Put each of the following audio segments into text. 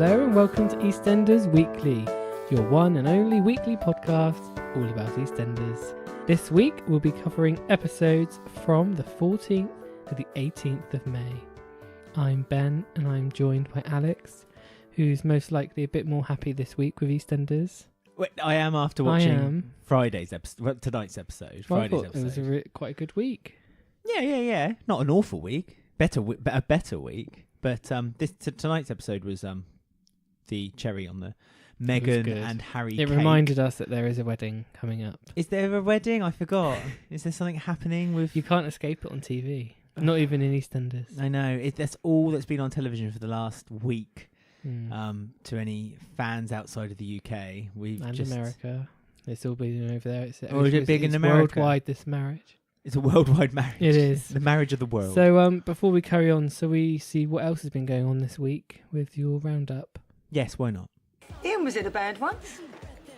Hello and welcome to Eastenders Weekly, your one and only weekly podcast all about Eastenders. This week we'll be covering episodes from the 14th to the 18th of May. I'm Ben and I'm joined by Alex, who's most likely a bit more happy this week with EastEnders. Wait, I am after watching Friday's episode, well, tonight's episode. Well, Friday's I thought episode. it was quite a good week. Yeah. Not an awful week. A better week. But tonight's episode was the cherry on the Meghan and Harry It cake. reminded us that there is a wedding coming up. Is there a wedding? I forgot. Is there something happening with... You can't escape it on TV. Not even in EastEnders. I know. That's all that's been on television for the last week. To any fans outside of the UK. America. It's all been over there. Is it big in America? Worldwide, this marriage. It's a worldwide marriage. It is. The marriage of the world. So before we carry on, so we see what else has been going on this week with your roundup. Yes, why not? Ian was in a band once.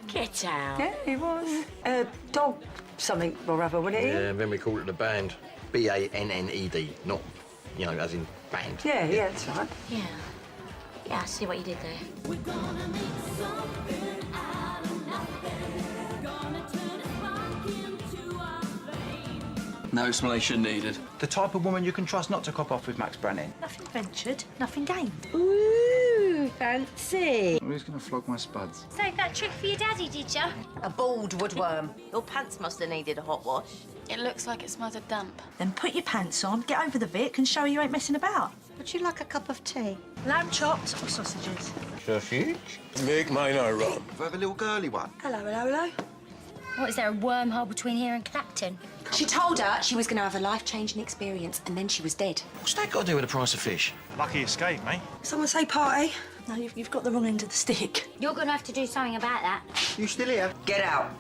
Get out. Yeah, he was. Dog something or other, wasn't it? Yeah, then we called it the band. B-A-N-N-E-D, not, as in band. Yeah, that's right. Yeah. Yeah, I see what you did there. We're gonna make something out of nothing. Gonna turn a spark into a flame. No explanation needed. The type of woman you can trust not to cop off with Max Branning. Nothing ventured, nothing gained. Ooh, fancy. Who's going to flog my spuds? Saved that trick for your daddy, did you? A bald woodworm. Your pants must have needed a hot wash. It looks like it smells of damp. Then put your pants on, get over the Vic and show you ain't messing about. Would you like a cup of tea? Lamb chops or sausages? Sausage? Make mine no rum. Have a little girly one. Hello. What, is there a wormhole between here and Clapton? She told her she was going to have a life-changing experience, and then she was dead. What's that got to do with the price of fish? Lucky escape, mate. Someone say party. No, you've got the wrong end of the stick. You're going to have to do something about that. You still here? Get out.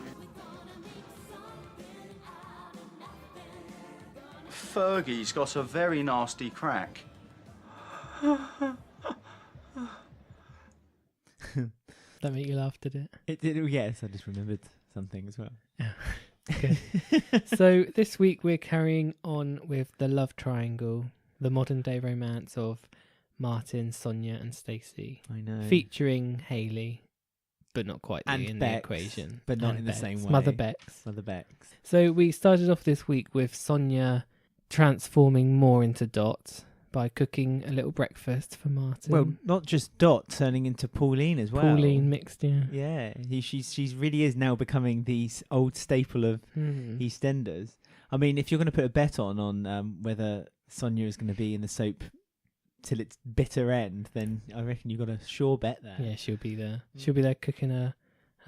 Fergie's got a very nasty crack. That make you laugh, did it? Yes, I just remembered something as well. Okay. So this week we're carrying on with the love triangle, the modern day romance of Martin, Sonia and Stacey. I know. Featuring Hayley, but not quite and in Bex, the equation. But not and in Bex. the same way. Mother Bex. So we started off this week with Sonia transforming more into Dot by cooking a little breakfast for Martin. Well, not just Dot, turning into Pauline as well. Pauline mixed, yeah. Yeah, she's really is now becoming the old staple of EastEnders. I mean, if you're going to put a bet on whether Sonia is going to be in the soap till its bitter end, then I reckon you've got a sure bet there. Yeah, she'll be there. She'll be there cooking her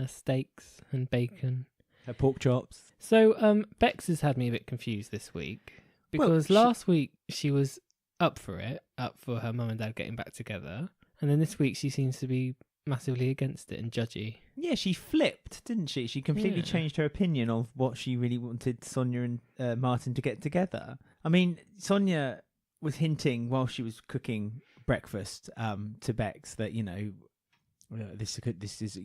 steaks and bacon. Her pork chops. So Bex has had me a bit confused this week because last week she was up for her mum and dad getting back together, and then this week she seems to be massively against it and judgy. Yeah, she flipped, didn't she? She completely changed her opinion of what she really wanted Sonia and Martin to get together. I mean, Sonia was hinting while she was cooking breakfast to Bex that this is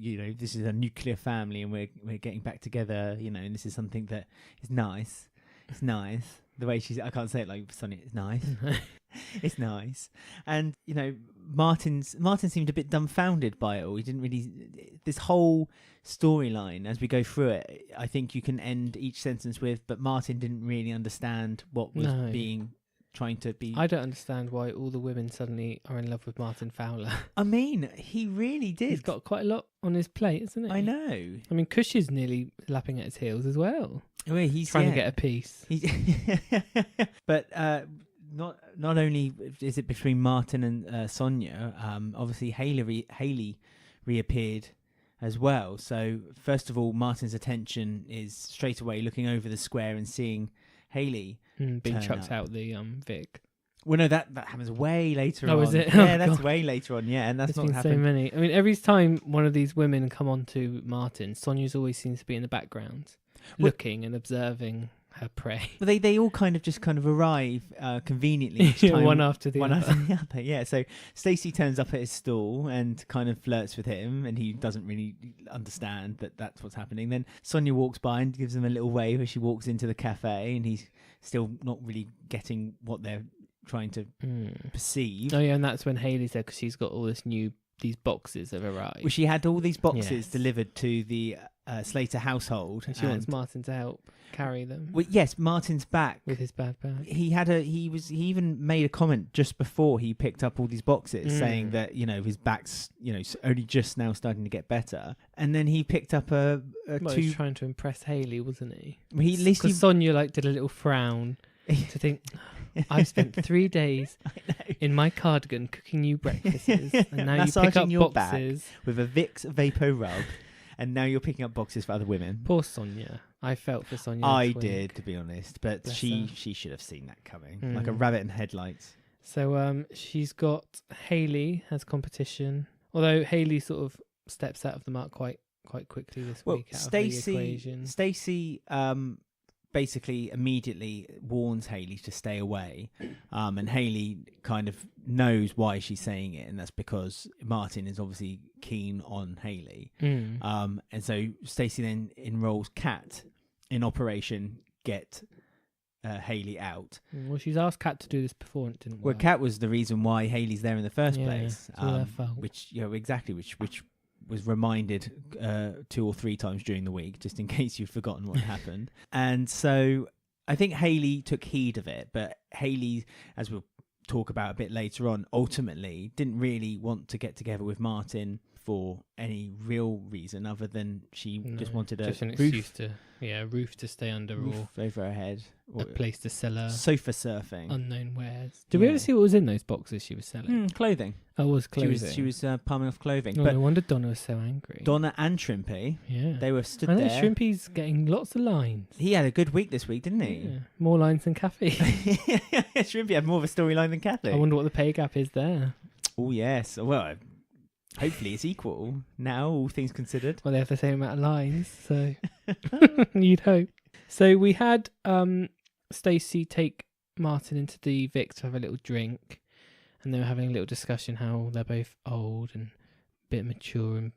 a nuclear family and we're getting back together, and this is something that is nice. It's nice. The way I can't say it like Sonia. It's nice. It's nice. And Martin seemed a bit dumbfounded by it all. He didn't really. This whole storyline, as we go through it, I think you can end each sentence with, but Martin didn't really understand what was trying to be. I don't understand why all the women suddenly are in love with Martin Fowler. I mean, he really did. He's got quite a lot on his plate, isn't he? I know. I mean, Cush is nearly lapping at his heels as well. Well, he's trying to get a piece. But not only is it between Martin and Sonia, obviously Hayley reappeared as well. So first of all, Martin's attention is straight away looking over the square and seeing Hayley being chucked out the Vic. Well, no, that happens way later on. Oh, is it? Yeah, Oh, that's God. way later on. Yeah, and that's There's not been happened. so many. I mean, every time one of these women come on to Martin, Sonia's always seems to be in the background, looking and observing her prey. But they all kind of arrive conveniently each time, one after the other. Yeah, so Stacey turns up at his stall and kind of flirts with him, and he doesn't really understand that that's what's happening. Then Sonia walks by and gives him a little wave as she walks into the cafe, and he's still not really getting what they're trying to perceive. Oh yeah, and that's when Hayley's there because she's got all this new these boxes have arrived. Well, she had all these boxes Yes. delivered to the Slater household. And she wants Martin to help carry them Well, yes, Martin's back. with his bag bag. He even made a comment just before he picked up all these boxes saying that, his back's, only just now starting to get better. And then he picked up Well, he was trying to impress Hayley, wasn't he? Because Sonia did a little frown to think, I've spent 3 days in my cardigan cooking you breakfasts, and now you pick massaging up your boxes. back with a Vicks Vapo Rub, and now you're picking up boxes for other women. Poor Sonia. I felt for Sonia. I this week. did, to be honest, but Bless she her. should have seen that coming, like a Mm. rabbit in headlights. So she's got Hayley as competition, although Hayley sort of steps out of the mark quite quickly this week out of the equation. Stacey basically immediately warns Hayley to stay away, and Hayley kind of knows why she's saying it, and that's because Martin is obviously keen on Hayley. And so Stacey then enrolls Kat in Operation Get Hayley Out. Well, she's asked Kat to do this before and it didn't Well, work. Kat was the reason why Hayley's there in the first Yeah, place. it's all her fault. Which was reminded 2 or 3 times during the week, just in case you've forgotten what happened. And so I think Hayley took heed of it, but Hayley, as we'll talk about a bit later on, ultimately didn't really want to get together with Martin for any real reason other than she just wanted just an roof, excuse to roof to stay under, or roof over her head, a place to sell her sofa surfing, unknown wares. Did we ever see what was in those boxes she was selling? Clothing. Oh, it was clothing. She was palming off clothing. Oh, But no wonder Donna was so angry. Donna and Shrimpy, Yeah. they were stood I know there. Shrimpy's getting lots of lines. He had a good week this week, didn't he? Yeah. More lines than Kathy. Shrimpy had more of a storyline than Kathy. I wonder what the pay gap is there. Oh, yes. Well, hopefully it's equal now, all things considered. Well, they have the same amount of lines, so you'd hope. So we had Stacey take Martin into the Vic to have a little drink, and they were having a little discussion how they're both old and a bit mature and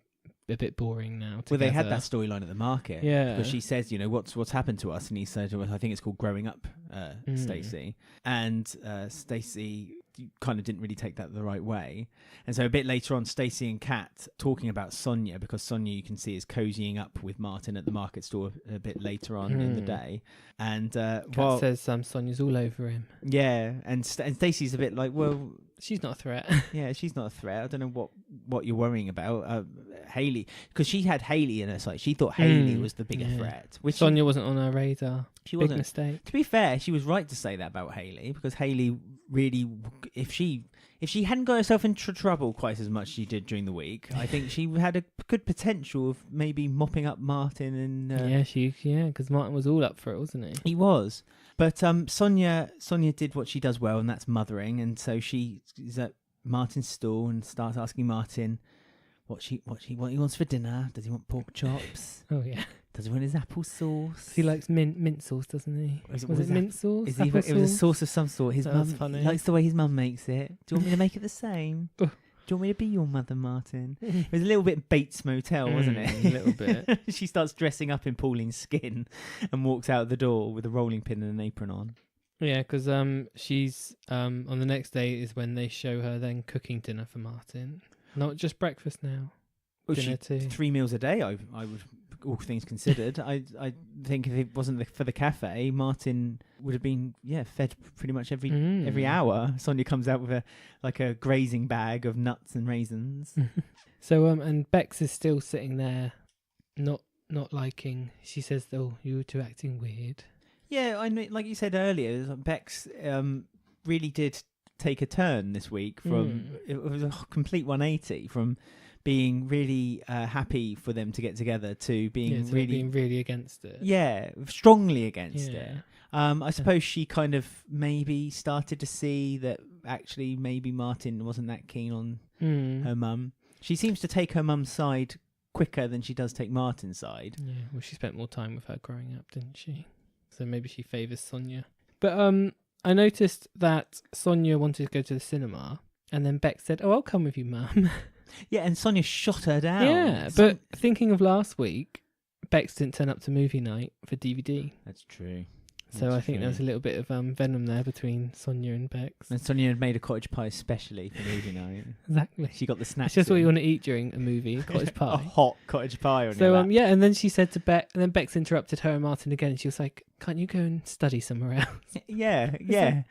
a bit boring now. Well, they had together. that storyline at the market. Yeah. Because she says, what's happened to us? And he said, well, I think it's called growing up, Stacey. And Stacey kind of didn't really take that the right way. And so a bit later on, Stacey and Kat talking about Sonia, because Sonia, you can see, is cozying up with Martin at the market store a bit later on in the day. And Kat says Sonia's all over him. Yeah, and Stacey's a bit like, well, she's not a threat. Yeah, she's not a threat. I don't know what you're worrying about. Hayley, because she had Hayley in her sight. She thought Hayley was the bigger threat. Which Sonia wasn't on her radar. She Big wasn't. mistake. To be fair, she was right to say that about Hayley, because Hayley really, if she hadn't got herself into trouble quite as much as she did during the week, I think she had a good potential of maybe mopping up Martin and because Martin was all up for it, wasn't he? He was. But Sonia did what she does well, and that's mothering. And so she is at Martin's stall and starts asking Martin what he wants for dinner. Does he want pork chops? Oh yeah. Does he want his applesauce? He likes mint sauce, doesn't he? Was it mint sauce? It was a sauce of some sort. That's Mum funny. He likes the way his mum makes it. Do you want me to make it the same? Oh. Do you want me to be your mother, Martin? It was a little bit Bates Motel, wasn't it? A little bit. She starts dressing up in Pauline's skin and walks out the door with a rolling pin and an apron on. Yeah, because she's on the next day is when they show her then cooking dinner for Martin. Not just breakfast now. Well, Dinner too. 3 meals a day, I would, all things considered. I think if it wasn't for the cafe, Martin would have been fed pretty much every hour. Sonia comes out with a grazing bag of nuts and raisins. So and Bex is still sitting there, not liking. She says, "Oh, you two acting weird." Yeah, I know. Like you said earlier, Bex really did take a turn this week. It was a complete 180 from being really happy for them to get together to being really against it. Yeah, strongly against it. I suppose she kind of maybe started to see that actually maybe Martin wasn't that keen on her mum. She seems to take her mum's side quicker than she does take Martin's side. Yeah, well, she spent more time with her growing up, didn't she? So maybe she favours Sonia. But I noticed that Sonia wanted to go to the cinema, and then Bex said, "Oh, I'll come with you, Mum." Yeah, and Sonia shot her down. Yeah, but thinking of last week, Bex didn't turn up to movie night for DVD. That's true. So I think there was a little bit of venom there between Sonia and Bex. And Sonia had made a cottage pie especially for movie night. Exactly. She got the snacks. It's just what in. you want to eat during a movie, cottage A pie. hot cottage pie on So your lap. yeah, and then she said to Bex, and then Bex interrupted her and Martin again, and she was like, "Can't you go and study somewhere else? Yeah.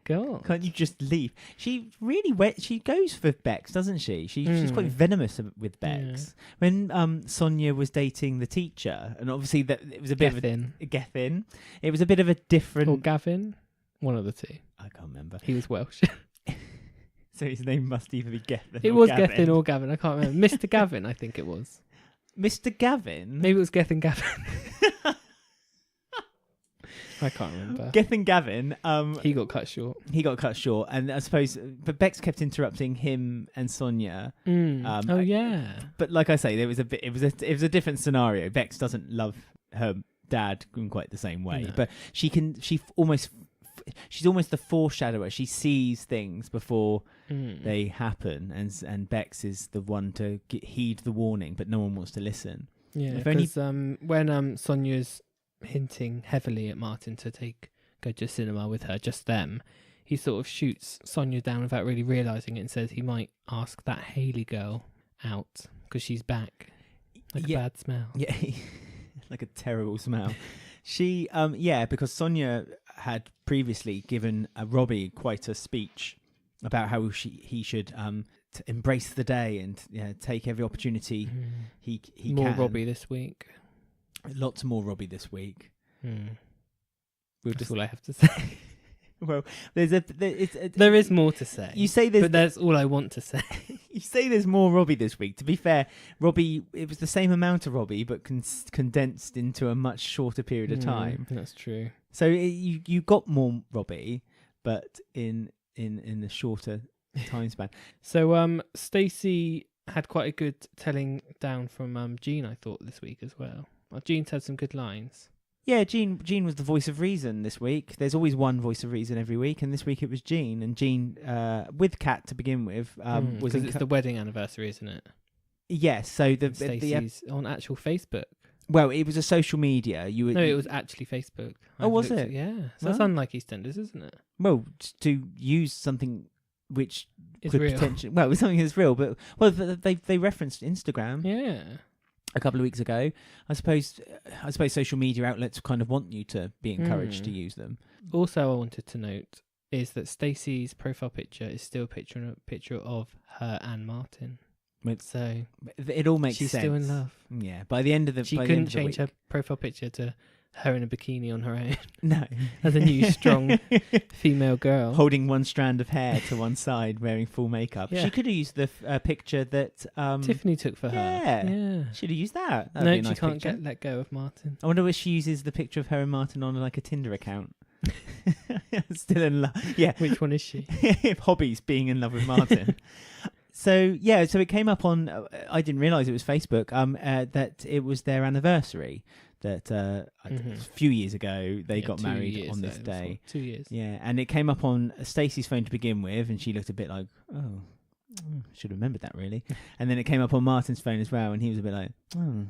Go on." Can't you just leave? She really she goes for Bex, doesn't she? She's quite venomous with Bex. When Sonia was dating the teacher, and obviously that it was a bit Gethin. of a Gethin. It was a bit of a different. Or Gavin, one of the two. I can't remember. He was Welsh. So his name must either be Gethin. It or was Gavin. Gethin or Gavin. I can't remember. Mr. Gavin, I think it was. Mr. Gavin. Maybe it was Gethin Gavin. I can't remember. Gethin Gavin. He got cut short. And I suppose, but Bex kept interrupting him and Sonia. Oh yeah. But like I say, there was a bit. It was a different scenario. Bex doesn't love her dad in quite the same way, but she's almost the foreshadower. She sees things before they happen, and Bex is the one to heed the warning, but no one wants to listen. Yeah, because when Sonia's hinting heavily at Martin to go to cinema with her, just them, he sort of shoots Sonia down without really realising it and says he might ask that Hayley girl out because she's back. Like a bad smell. Yeah, like a terrible smell. She, because Sonia had previously given Robbie quite a speech about how he should to embrace the day and take every opportunity he more can. Robbie this week. Lots more Robbie this week. That's all I have to say. Well, there is more to say. You say but that's all I want to say. You say there's more Robbie this week. To be fair, Robbie, it was the same amount of Robbie, but condensed into a much shorter period of time. That's true. So you got more Robbie, but in a shorter time span. So Stacey had quite a good telling down from Jean, I thought, this week as well. Jean's had some good lines. Yeah, Jean was the voice of reason this week. There's always one voice of reason every week, and this week it was Jean. And Jean, with Kat to begin with, was because it's the wedding anniversary, isn't it? Yes. So Stacey's on actual Facebook. Well, it was a social media. It was actually Facebook. Was it? Yeah. So that's unlike EastEnders, isn't it? Well, to use something which is could real. potentially something that's real, but they referenced Instagram. Yeah. A couple of weeks ago, I suppose social media outlets kind of want you to be encouraged to use them. Also, I wanted to note is that Stacey's profile picture is still a picture of her and Martin. So it all makes sense. She's still in love. Yeah. By the end of the she couldn't change her profile picture to her in a bikini on her own. No. As a new strong female girl. Holding one strand of hair to one side, wearing full makeup. Yeah. She could have used the picture that Tiffany took for her. Yeah. Should have used that. That'd no, be a nice she can't picture. let go of Martin. I wonder if she uses the picture of her and Martin on like a Tinder account. Still in love. Yeah. Which one is she? Hobbies, being in love with Martin. So it came up on. I didn't realise it was Facebook. That it was their anniversary. That a few years ago they got married on this day. 2 years. Yeah, and it came up on Stacey's phone to begin with, and she looked a bit like, oh, should have remembered that really. And then it came up on Martin's phone as well, and he was a bit like, oh,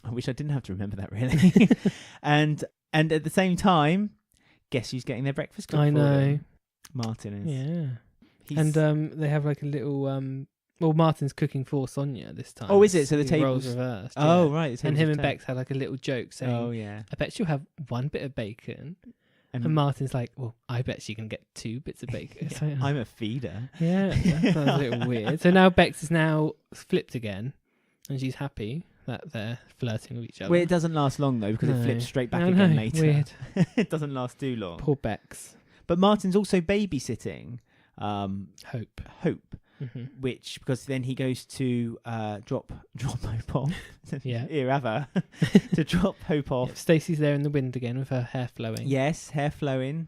I wish I didn't have to remember that really. and at the same time, guess who's getting their breakfast cooked? I know. For them? Martin is. Yeah. And they have like a little well, Martin's cooking for Sonia this time. Oh, is it? So the table's table's reversed. Oh, yeah. right. And him and Bex had like a little joke saying, "Oh yeah, I bet she'll have one bit of bacon." And Martin's like, "Well, I bet she can get 2 bits of bacon." Yeah, So, I'm a feeder. Yeah, that sounds a little weird. So now Bex is now flipped again, and she's happy that they're flirting with each other. Well, it doesn't last long though because it flips straight back again later. Weird. It doesn't last too long. Poor Bex. But Martin's also babysitting Hope. Which because then he goes to drop Hope off. Yeah. Here, have her. To drop Hope off. Yeah, Stacey's there in the wind again with her hair flowing. Yes, hair flowing,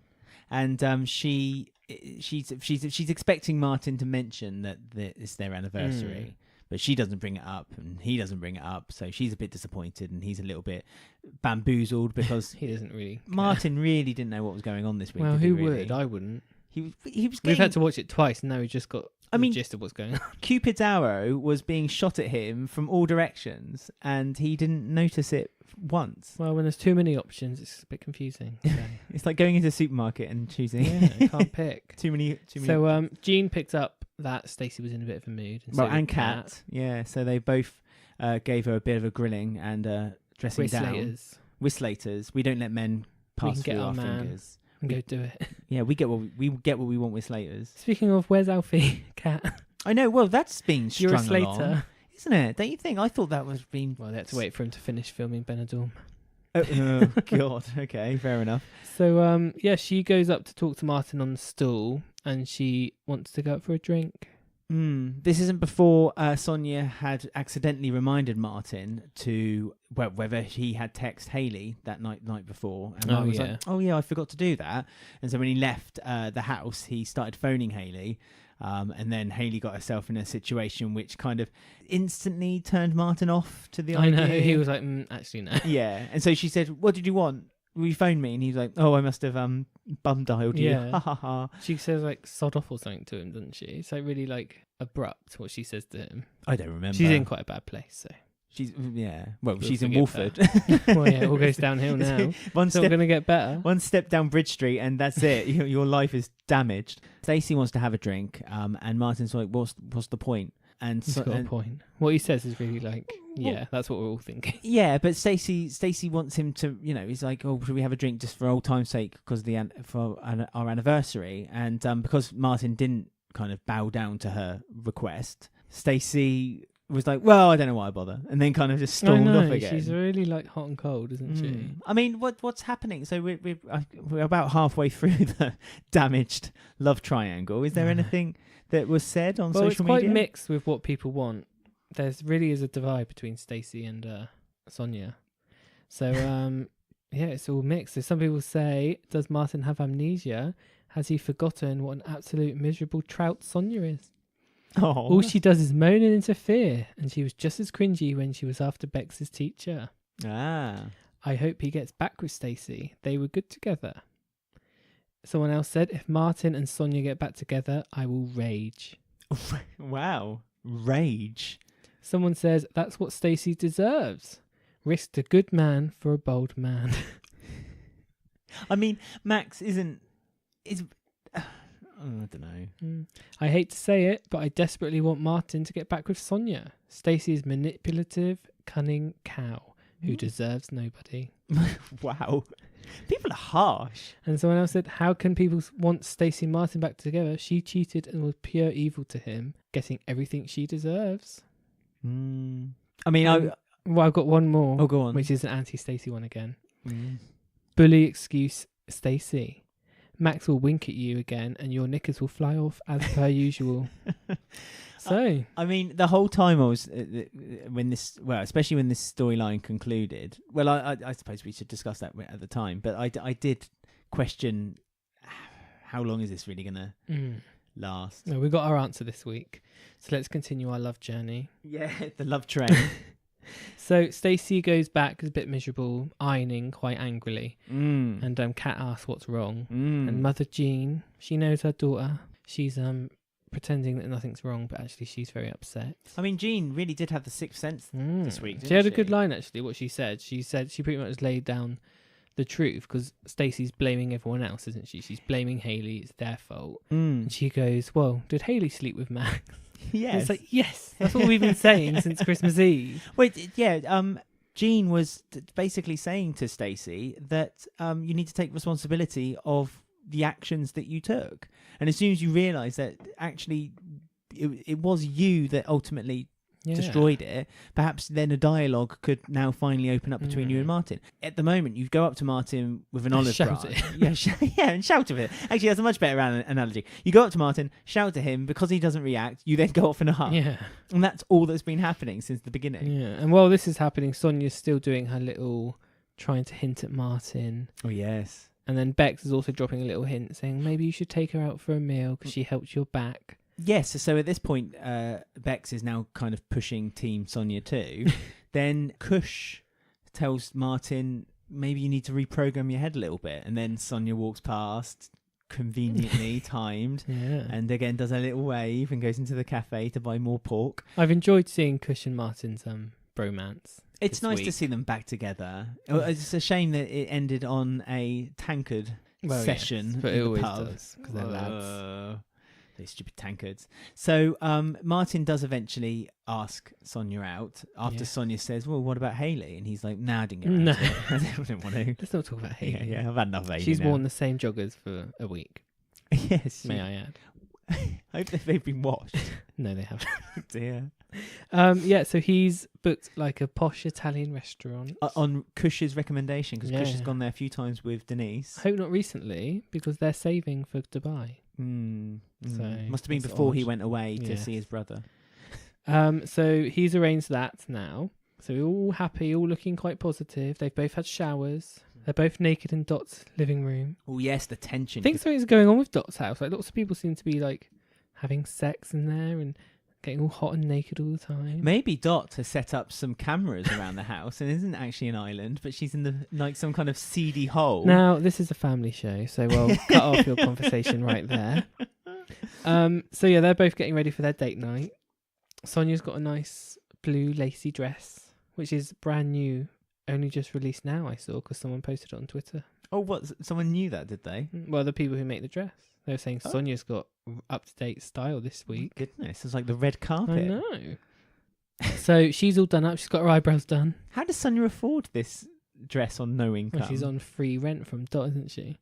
and she's expecting Martin to mention that it's their anniversary. But she doesn't bring it up, and he doesn't bring it up, so she's a bit disappointed, and he's a little bit bamboozled because he doesn't really. Martin really didn't know what was going on this week. Well, did who he, really? would? I wouldn't. He was We've getting... had to watch it twice, and now we just got the gist of what's going on. Cupid's arrow was being shot at him from all directions, and he didn't notice it once. Well, when there's too many options, it's a bit confusing. So. It's like going into a supermarket and choosing. Yeah, can't pick. too many. So Jean picked up that Stacey was in a bit of a mood. And, Well, so and did Kat. Yeah, so they both gave her a bit of a grilling and dressing down. Whistlators. Whistlators. We don't let men We pass can get through our our man. fingers. And go do it. Yeah, we get what we want with Slaters. Speaking of, where's Alfie? Kat. I know. Well, that's been strung You're a Slater. along, isn't it? Don't you think? I thought that was being. Well, they had to wait for him to finish filming Benidorm. Oh God. Okay, fair enough. So she goes up to talk to Martin on the stool, and she wants to go out for a drink. This isn't before Sonia had accidentally reminded Martin to whether he had texted Hayley that night before, and Martin was like, "Oh yeah, I forgot to do that." And so when he left the house, he started phoning Hayley, and then Hayley got herself in a situation which kind of instantly turned Martin off to the idea. I know, he was like, actually no. Yeah, and so she said, "What did you want?" Will you phone me? And he's like, "Oh, I must have bum dialed you." Yeah. Ha ha ha. She says like sod off or something to him, doesn't she? It's like really like abrupt what she says to him. I don't remember. She's in quite a bad place, so she's Well, We'll she's in forgive Walford. Well, yeah, it all goes downhill now. It's not going to get better. One step down Bridge Street, and that's it. Your life is damaged. Stacey wants to have a drink, and Martin's like, "What's the point?" And He's got a point. What he says is really like, yeah, that's what we're all thinking. Yeah, but Stacey wants him to, he's like, "Oh, should we have a drink just for old time's sake because our anniversary?" And because Martin didn't kind of bow down to her request, Stacey was like, "Well, I don't know why I bother," and then kind of just stormed off again. She's really like hot and cold, isn't she? I mean, what's happening? So we're about halfway through the damaged love triangle. Is there anything that was said on social media? Well, it's quite mixed with what people want. There's really is a divide between Stacey and Sonia. So it's all mixed. So some people say, does Martin have amnesia? Has he forgotten what an absolute miserable trout Sonia is? Oh. All she does is moan and interfere, and she was just as cringy when she was after Bex's teacher. Ah. I hope he gets back with Stacey. They were good together. Someone else said, if Martin and Sonia get back together, I will rage. Wow. Rage. Someone says, that's what Stacey deserves. Risked a good man for a bold man. I mean, Max I don't know. I hate to say it, but I desperately want Martin to get back with Sonia. Stacey is manipulative, cunning cow who deserves nobody. Wow. People are harsh. And someone else said, how can people want Stacey and Martin back together? She cheated and was pure evil to him, getting everything she deserves. I mean, I've got one more. Oh, go on. Which is an anti-Stacey one again. Bully excuse Stacey. Max will wink at you again and your knickers will fly off as per usual. So, I mean, the whole time I was, especially when this storyline concluded, well, I suppose we should discuss that at the time, but I did question how long is this really going to last? No, we got our answer this week. So let's continue our love journey. Yeah, the love train. So Stacey goes back, is a bit miserable, ironing quite angrily. And Kat asks what's wrong. And Mother Jean, she knows her daughter. She's pretending that nothing's wrong, but actually she's very upset. I mean, Jean really did have the sixth sense this week, didn't She had a good line, actually, what she said. She pretty much laid down the truth, because Stacey's blaming everyone else, isn't she? She's blaming Hayley, it's their fault. And she goes, well, did Hayley sleep with Max? Yes. It's like, yes, that's what we've been saying since Christmas Eve. Wait, yeah, Jean was basically saying to Stacey that you need to take responsibility of the actions that you took. And as soon as you realise that actually it was you that ultimately destroyed it, perhaps then a dialogue could now finally open up between you and Martin. At the moment, you go up to Martin with an olive branch. And shout at it. Actually, that's a much better analogy. You go up to Martin, shout at him, because he doesn't react, you then go off in a huff. Yeah. And that's all that's been happening since the beginning. Yeah, and while this is happening, Sonia's still doing her little trying to hint at Martin. Oh, yes. And then Bex is also dropping a little hint, saying maybe you should take her out for a meal because she helped your back. Yes, so at this point, Bex is now kind of pushing Team Sonia too. Then Kush tells Martin, maybe you need to reprogram your head a little bit. And then Sonia walks past, conveniently timed. Yeah. And again does a little wave and goes into the cafe to buy more pork. I've enjoyed seeing Kush and Martin's bromance. It's this nice to week. see them back together. It's a shame that it ended on a tankard Well, session yes, but in it the always pub. does because they're lads. Those stupid tankards. So Martin does eventually ask Sonia out after Yeah. Sonia says, well, what about Hayley? And he's like, nah, I didn't get No. around to it. I didn't want to. Let's not talk about Hayley. Yeah, I've had enough of Hayley She's now. worn the same joggers for a week. Yes. May I add? I hope that they've been washed. No, they haven't. Dear. Yeah, so he's booked like a posh Italian restaurant. On Kush's recommendation, because Kush has Yeah. gone there a few times with Denise. I hope not recently because they're saving for Dubai. So So must have been that's before he odd. went away to Yes. see his brother. So he's arranged that now. So we're all happy, all looking quite positive. They've both had showers. They're both naked in Dot's living room. Oh yes, the tension. I think something's going on with Dot's house. Like lots of people seem to be like having sex in there and getting all hot and naked all the time. Maybe Dot has set up some cameras around the house and isn't actually an island, but she's in the like some kind of seedy hole. Now, this is a family show, so we'll cut off your conversation right there. So yeah, they're both getting ready for their date night. Sonia's got a nice blue lacy dress, which is brand new, only just released now, I saw, because someone posted it on Twitter. Oh, what? Someone knew that, did they? Well, the people who make the dress. They were saying Sonia's got up-to-date style this week. Goodness, it's like the red carpet. I know. So she's all done up. She's got her eyebrows done. How does Sonia afford this dress on no income? Well, she's on free rent from Dot, isn't she?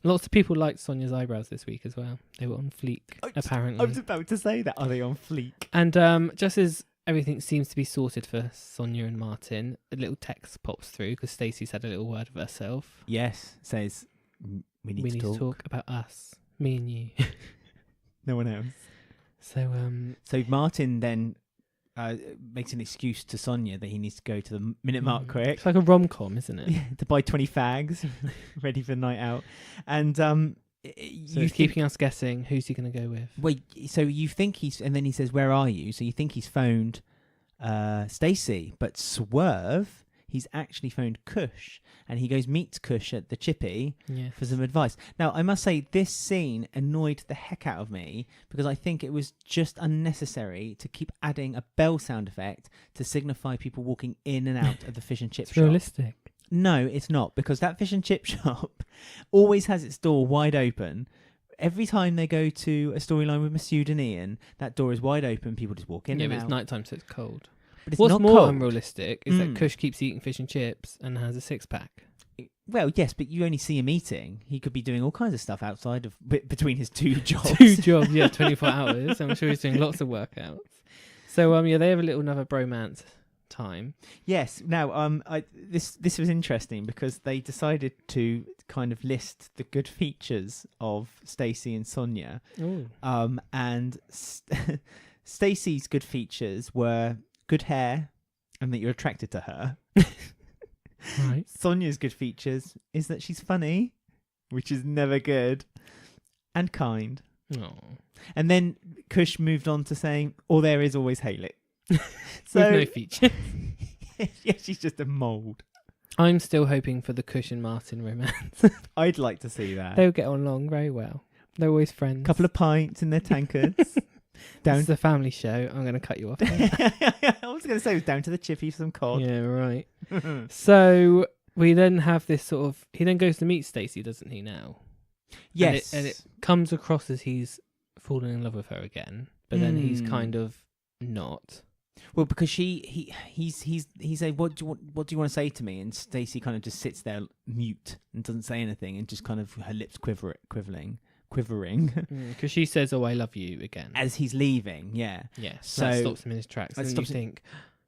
Lots of people liked Sonia's eyebrows this week as well. They were on fleek, apparently. I was about to say that. Are they on fleek? And just as everything seems to be sorted for Sonia and Martin, a little text pops through because Stacey's had a little word of herself. Yes, says we need to talk about us, me and you. No one else. So Martin then makes an excuse to Sonia that he needs to go to the minute mark quick. It's like a rom-com, isn't it? Yeah, to buy 20 fags, ready for the night out. And So he's keeping us guessing who's he going to go with. Wait, so you think and then he says, where are you? So you think he's phoned Stacey, but swerve, he's actually phoned Kush, and he goes meets Kush at the Chippy for some advice. Now, I must say, this scene annoyed the heck out of me because I think it was just unnecessary to keep adding a bell sound effect to signify people walking in and out of the fish and chip It's shop. realistic. No, it's not, because that fish and chip shop always has its door wide open. Every time they go to a storyline with Masood and Ian, that door is wide open. People just walk in Yeah, and but out. it's nighttime, so it's cold. But it's What's not more cold. unrealistic is that Kush keeps eating fish and chips and has a six-pack. Well, yes, but you only see him eating. He could be doing all kinds of stuff outside of between his two jobs. 2 jobs, yeah, 24 hours. I'm sure he's doing lots of workouts. So, yeah, they have another bromance time. Yes. Now, this was interesting because they decided to kind of list the good features of Stacey and Sonia. Ooh. And Stacey's good features were good hair and that you're attracted to her. Right. Sonia's good features is that she's funny, which is never good, and kind. Oh. And then Kush moved on to saying, "Oh, there is always Hayley." With no features. Yeah, she's just a mould. I'm still hoping for the Kush and Martin romance. I'd like to see that. They'll get along very well. They're always friends. Couple of pints in their tankards. This is a family show. I'm going to cut you off. I was going to say it was down to the Chippy for some cod. Yeah, right. So we then have this sort of... He then goes to meet Stacey, doesn't he, now? Yes. And it comes across as he's fallen in love with her again, but then he's kind of not. Well, because he's saying, what do you want to say to me? And Stacey kind of just sits there mute and doesn't say anything, and just kind of her lips quivering Because she says, "Oh, I love you" again as he's leaving. Yeah. So that stops him in his tracks. And you think,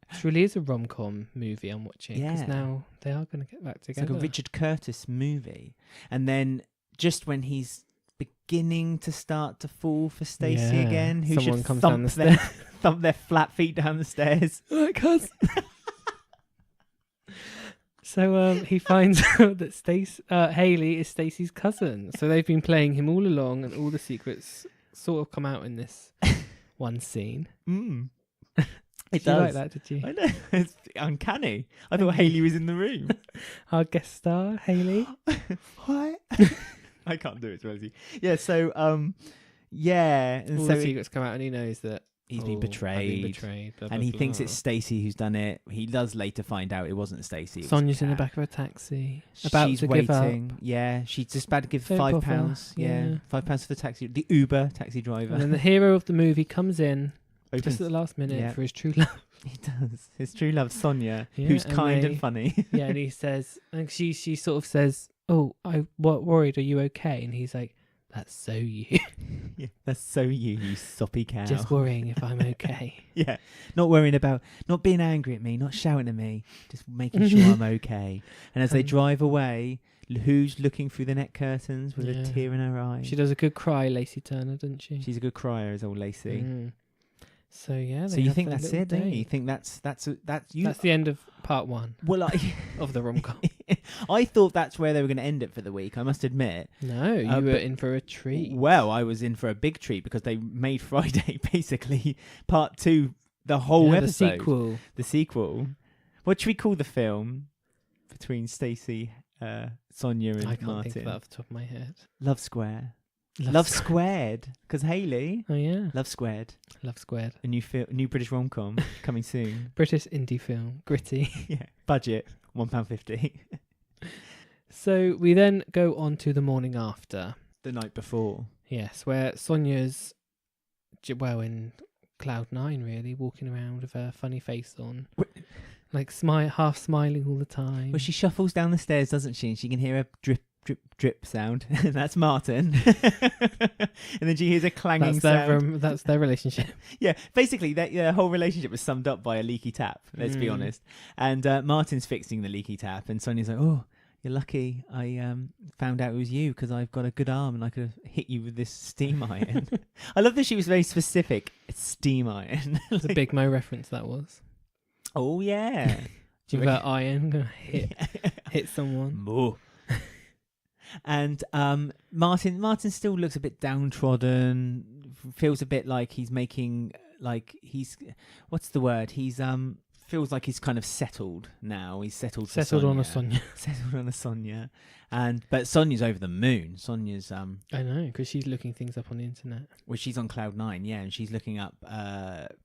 this really is a rom-com movie I'm watching. Because now they are going to get back together. It's like a Richard Curtis movie. And then just when he's beginning to start to fall for Stacey again, who someone should comes down the thump stairs. thump their flat feet down the stairs. Like us. So he finds out that Hayley is Stacey's cousin. So they've been playing him all along, and all the secrets sort of come out in this one scene. It Did you like does. that, did you? I know. It's uncanny. I thought Hayley was in the room. Our guest star, Hayley. What? I can't do it as well as you. Yeah, so yeah, and All so the secrets come out, and he knows that he's been I've betrayed. blah, And blah, he thinks blah. it's Stacey who's done it. He does later find out it wasn't Stacey. it was Sonya's in the Kat. back of a taxi, about She's to waiting. give up. Yeah, she's just about to give Don't £5. bother. Yeah, Yeah. £5 for the taxi, the Uber taxi driver. And then the hero of the movie comes in Opens- just at the last minute yeah. for his true love. He does. His true love, Sonia, Yeah, who's and kind they- and funny. Yeah, and he says, and she sort of says, "Oh, worried. Are you okay?" And he's like, "That's so you. Yeah, that's so you soppy cow. Just worrying if I'm okay." Yeah, not worrying about, not being angry at me, not shouting at me, just making sure I'm okay. And as they drive away, who's looking through the net curtains with Yeah. a tear in her eye? She does a good cry, Lacey Turner, doesn't she? She's a good crier, is old Lacey. Mm. So yeah. So they you have think their that's little it, don't you? date. You think that's you? That's the end of part one Well, of the rom-com. I thought that's where they were going to end it for the week. I must admit. No, you were but- in for a treat. Well, I was in for a big treat because they made Friday basically part 2, the whole Yeah, episode. the sequel. The sequel. What should we call the film between Stacey, Sonia, and I can't Martin? think of that off the top of my head. Love Square. Love Squared. Because Hayley. Oh yeah, Love Squared. Love Squared. A new British rom-com coming soon. British indie film, gritty. Yeah. Budget £1.50. So we then go on to the morning after. The night before. Yes, where Sonia's, in cloud 9 really, walking around with her funny face on, like half smiling all the time. Well, she shuffles down the stairs, doesn't she? And she can hear a drip, drip, drip sound. That's Martin. And then she hears a clanging sound. That's their relationship. Yeah, basically, their whole relationship was summed up by a leaky tap, let's be honest. And Martin's fixing the leaky tap, and Sonia's like, "Oh, you're lucky I found out it was you because I've got a good arm and I could have hit you with this steam iron." I love that she was very specific. Steam iron. It's a Big Mo reference, that was. Oh, yeah. Do you that iron gonna hit someone? More. And Martin still looks a bit downtrodden, feels a bit like he's making, like he's, what's the word? He's feels like he's kind of settled now. He's settled on a Sonia. Settled on a Sonia. But Sonia's over the moon. Sonia's I know, because she's looking things up on the internet. well, she's on cloud 9, yeah, and she's looking up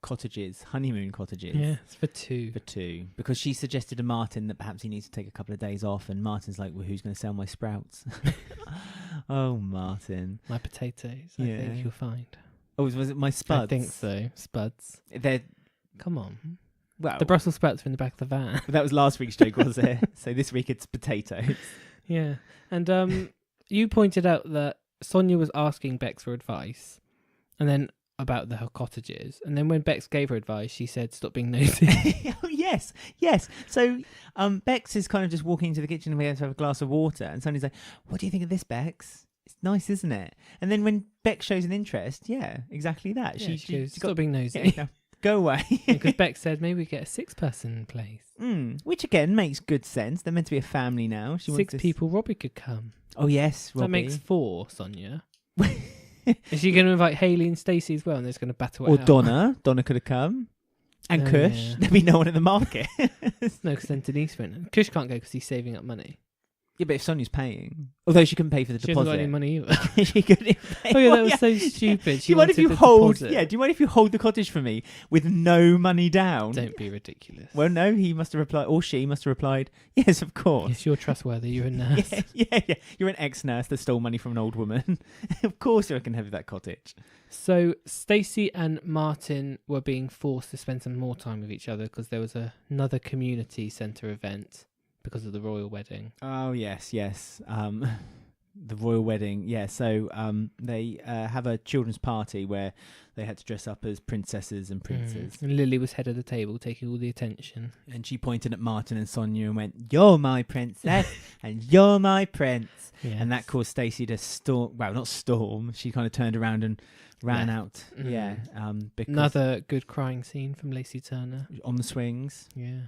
cottages, honeymoon cottages. Yeah, it's for two. For two, because she suggested to Martin that perhaps he needs to take a couple of days off, and Martin's like, "Well, who's going to sell my sprouts?" Oh, Martin, My potatoes, I Yeah. think you'll find. oh, was it my spuds? I think so. Spuds. They're Come on. well, The Brussels sprouts are in the back of the van. that was last week's joke, was it? So this week it's potatoes. Yeah. And you pointed out that Sonia was asking Bex for advice, and then about her cottages, and then when Bex gave her advice, she said, "Stop being nosy." Oh, yes. So Bex is kind of just walking into the kitchen and we have to have a glass of water, and Sonny's like, "What do you think of this, Bex? It's nice, isn't it?" And then when Bex shows an interest, yeah, exactly that. Yeah, she goes, she's "Stop being yeah, nosy." no, go away. Because Bex said maybe we get a 6-person place. Which again makes good sense. They're meant to be a family now. She wants 6 people. Robbie could come. Oh yes, Robbie. That makes 4, Sonia. Is she going to invite Hayley and Stacey as well, and they're just going to battle it or out? Donna. Donna could have come. And Oh, Kush. yeah. There'd be no one in the market. No, because then Denise went. Kush can't go because he's saving up money. Yeah, but if Sonia's paying, although she couldn't pay for the She hasn't deposit, got any money either. she couldn't pay. Oh yeah, Well, that was so stupid. Do She you mind if wanted you the hold? deposit. Yeah. Do you mind if you hold the cottage for me with no money down? Don't be ridiculous. Well, no. He must have replied, or she must have replied, "Yes, of course." Yes, you're trustworthy. You're a nurse. Yeah. You're an ex-nurse that stole money from an old woman. Of course, I can have that cottage. So Stacey and Martin were being forced to spend some more time with each other because there was another community centre event because of the royal wedding. Oh yes. The royal wedding. Yeah. So they have a children's party where they had to dress up as princesses and princes. And Lily was head of the table, taking all the attention. And she pointed at Martin and Sonia and went, "You're my princess and you're my prince." Yes. And that caused Stacey to storm. Well, not storm. She kind of turned around and ran out. Yeah. Because Another good crying scene from Lacey Turner. on the swings. Yeah.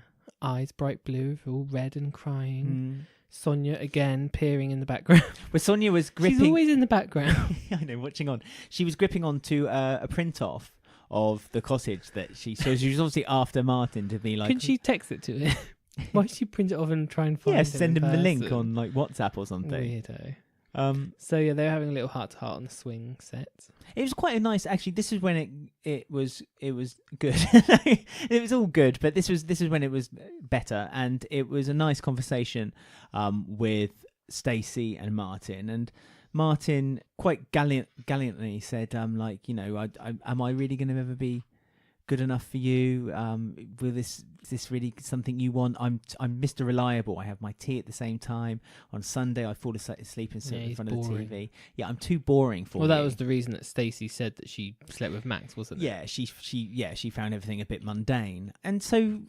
Eyes bright blue, all red and crying. Mm. Sonia again peering in the background. But Sonia was gripping. She's always in the background. I know, watching on. She was gripping onto a print off of the cottage that she. So she was obviously after Martin to be like. Couldn't she text it to him? Why did she print it off and try and find Yeah, him send in him the link person? on like WhatsApp or something. Weirdo. So yeah, they were having a little heart-to-heart on the swing set. It was quite a nice. Actually, this is when it was good. It was all good, but this is when it was better, and it was a nice conversation with Stacey and Martin. And Martin quite gallantly said, like, you know, am I really going to ever be good enough for you? Is this really something you want? I'm Mr. Reliable. I have my tea at the same time. On Sunday, I fall asleep and sit in front of the TV. Yeah, I'm too boring for you. Well, that was the reason that Stacey said that she slept with Max, wasn't it? Yeah, she found everything a bit mundane, and so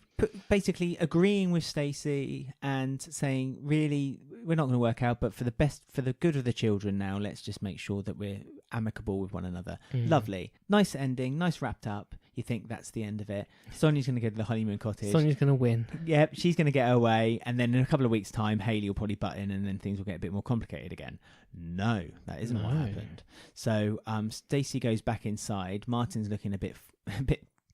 basically agreeing with Stacey and saying, really, we're not going to work out, but for the good of the children now, let's just make sure that we're amicable with one another. Lovely, nice ending, nice wrapped up. You think that's the end of it. Sonia's going to go to the honeymoon cottage. Sonia's going to win. Yep, she's going to get her way, and then in a couple of weeks' time, Hayley will probably butt in, and then things will get a bit more complicated again. No, that isn't what happened. So Stacey goes back inside. Martin's looking a bit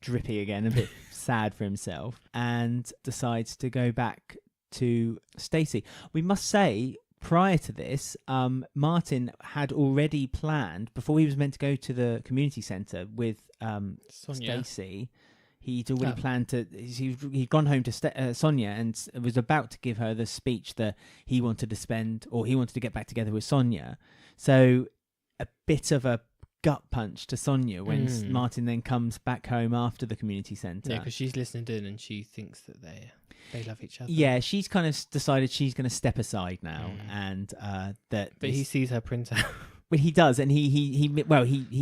drippy again, a bit sad for himself, and decides to go back to Stacey. We must say, prior to this, Martin had already planned, before he was meant to go to the community centre with Stacey, he'd already planned to. He'd gone home to Sonia and was about to give her the speech that he wanted to spend, or he wanted to get back together with Sonia. So a bit of a gut punch to Sonia when Martin then comes back home after the community centre. Yeah, because she's listened in and she thinks that they love each other. Yeah, she's kind of decided she's going to step aside now, and that. But he sees her printout. Well, he does, and he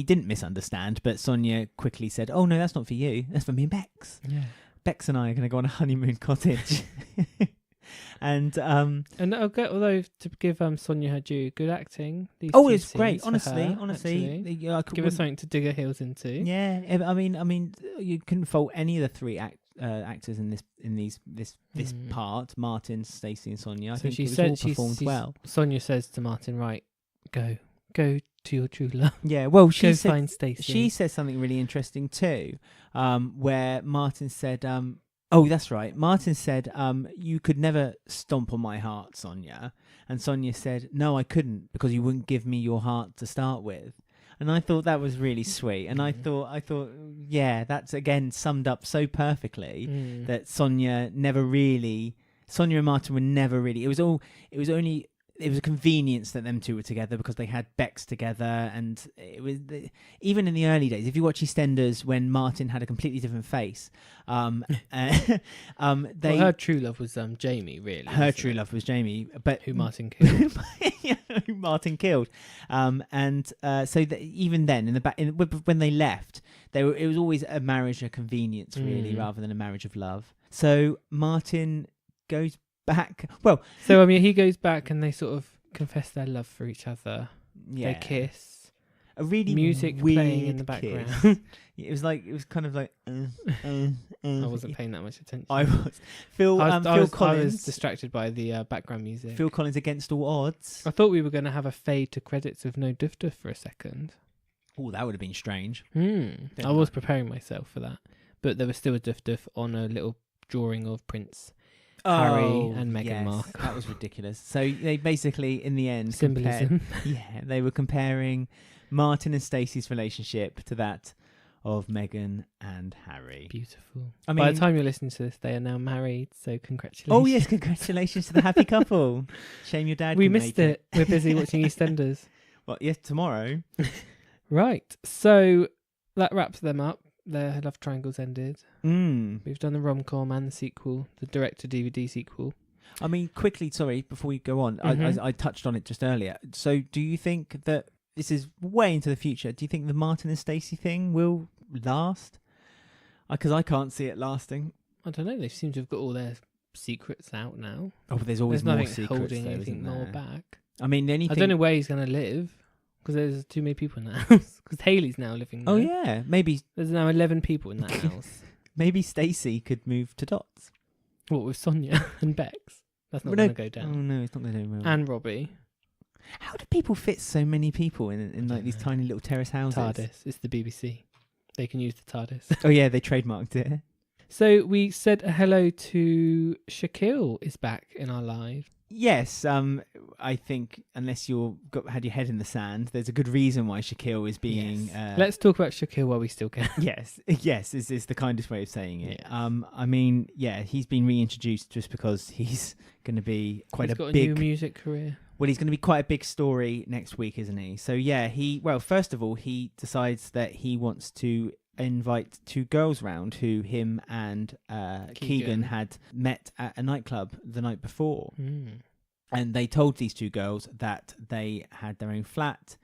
didn't misunderstand, but Sonia quickly said, "Oh no, that's not for you. That's for me and Bex. Yeah, Bex and I are going to go on a honeymoon cottage." And although to give Sonia her due, good acting. It's great. Honestly, give her something to dig her heels into. Yeah, I mean, you couldn't fault any of the three actors in this part: Martin, Stacey, and Sonia. I think she performed well. Sonia says to Martin, "Right, go to your true love." Yeah, well, find Stacey. She said something really interesting too, where Martin said, "Oh, that's right." Martin said, "You could never stomp on my heart, Sonia." And Sonia said, "No, I couldn't, because you wouldn't give me your heart to start with." And I thought that was really sweet. And I thought, yeah, that's again summed up so perfectly that Sonia and Martin were never really. It was a convenience that them two were together because they had Bex together, and it was even in the early days. If you watch EastEnders, when Martin had a completely different face, her true love was Jamie. Really, her true love was Jamie, but who Martin killed. Who Martin killed, even then in the back, when they left, it was always a marriage of convenience, really, rather than a marriage of love. So Martin goes back. Well, so he goes back and they sort of confess their love for each other. Yeah. They kiss. A really music weird playing in the background. It was kind of like. I wasn't paying that much attention. I was. Phil Collins. I was distracted by the background music. Phil Collins, Against All Odds. I thought we were going to have a fade to credits with no Duff for a second. Oh, that would have been strange. I was preparing myself for that, but there was still a Duff on a little drawing of Prince Harry and Meghan Markle. That was ridiculous. So they basically, in the end, symbolism. They were comparing Martin and Stacey's relationship to that of Meghan and Harry. Beautiful. By the time you're listening to this, they are now married. So congratulations. Oh yes, congratulations to the happy couple. Shame your dad. We missed it. We're busy watching EastEnders. Well, yes, tomorrow. Right. So that wraps them up. Their love triangle's ended. We've done the rom-com and the sequel, the direct-to-DVD sequel. I mean, quickly, sorry, before we go on, I touched on it just earlier. So do you think that this is way into the future? Do you think the Martin and Stacey thing will last? Because I can't see it lasting. I don't know. They seem to have got all their secrets out now. Oh, but there's always more nothing secrets, holding anything more back. I mean, anything... I don't know where he's going to live. Because there's too many people in that house. Because Hayley's now living there. Oh, yeah. Maybe... There's now 11 people in that house. Maybe Stacey could move to Dots. What, with Sonia and Bex? That's not going to go down. Oh, no, it's not going to go well. And Robbie. How do people fit so many people in like these tiny little terrace houses? TARDIS. It's the BBC. They can use the TARDIS. Oh, yeah, they trademarked it. So we said hello to Shaquille is back in our live. Yes, I think unless had your head in the sand, there's a good reason why Shaquille is being. Yes. Let's talk about Shaquille while we still can. Yes, is the kindest way of saying it. Yes. I mean, yeah, he's been reintroduced just because he's going to be quite He's got big a new music career. Well, he's going to be quite a big story next week, isn't he? So yeah, first of all, he decides that he wants to invite two girls round who him and Keegan had met at a nightclub the night before. And they told these two girls that they had their own flat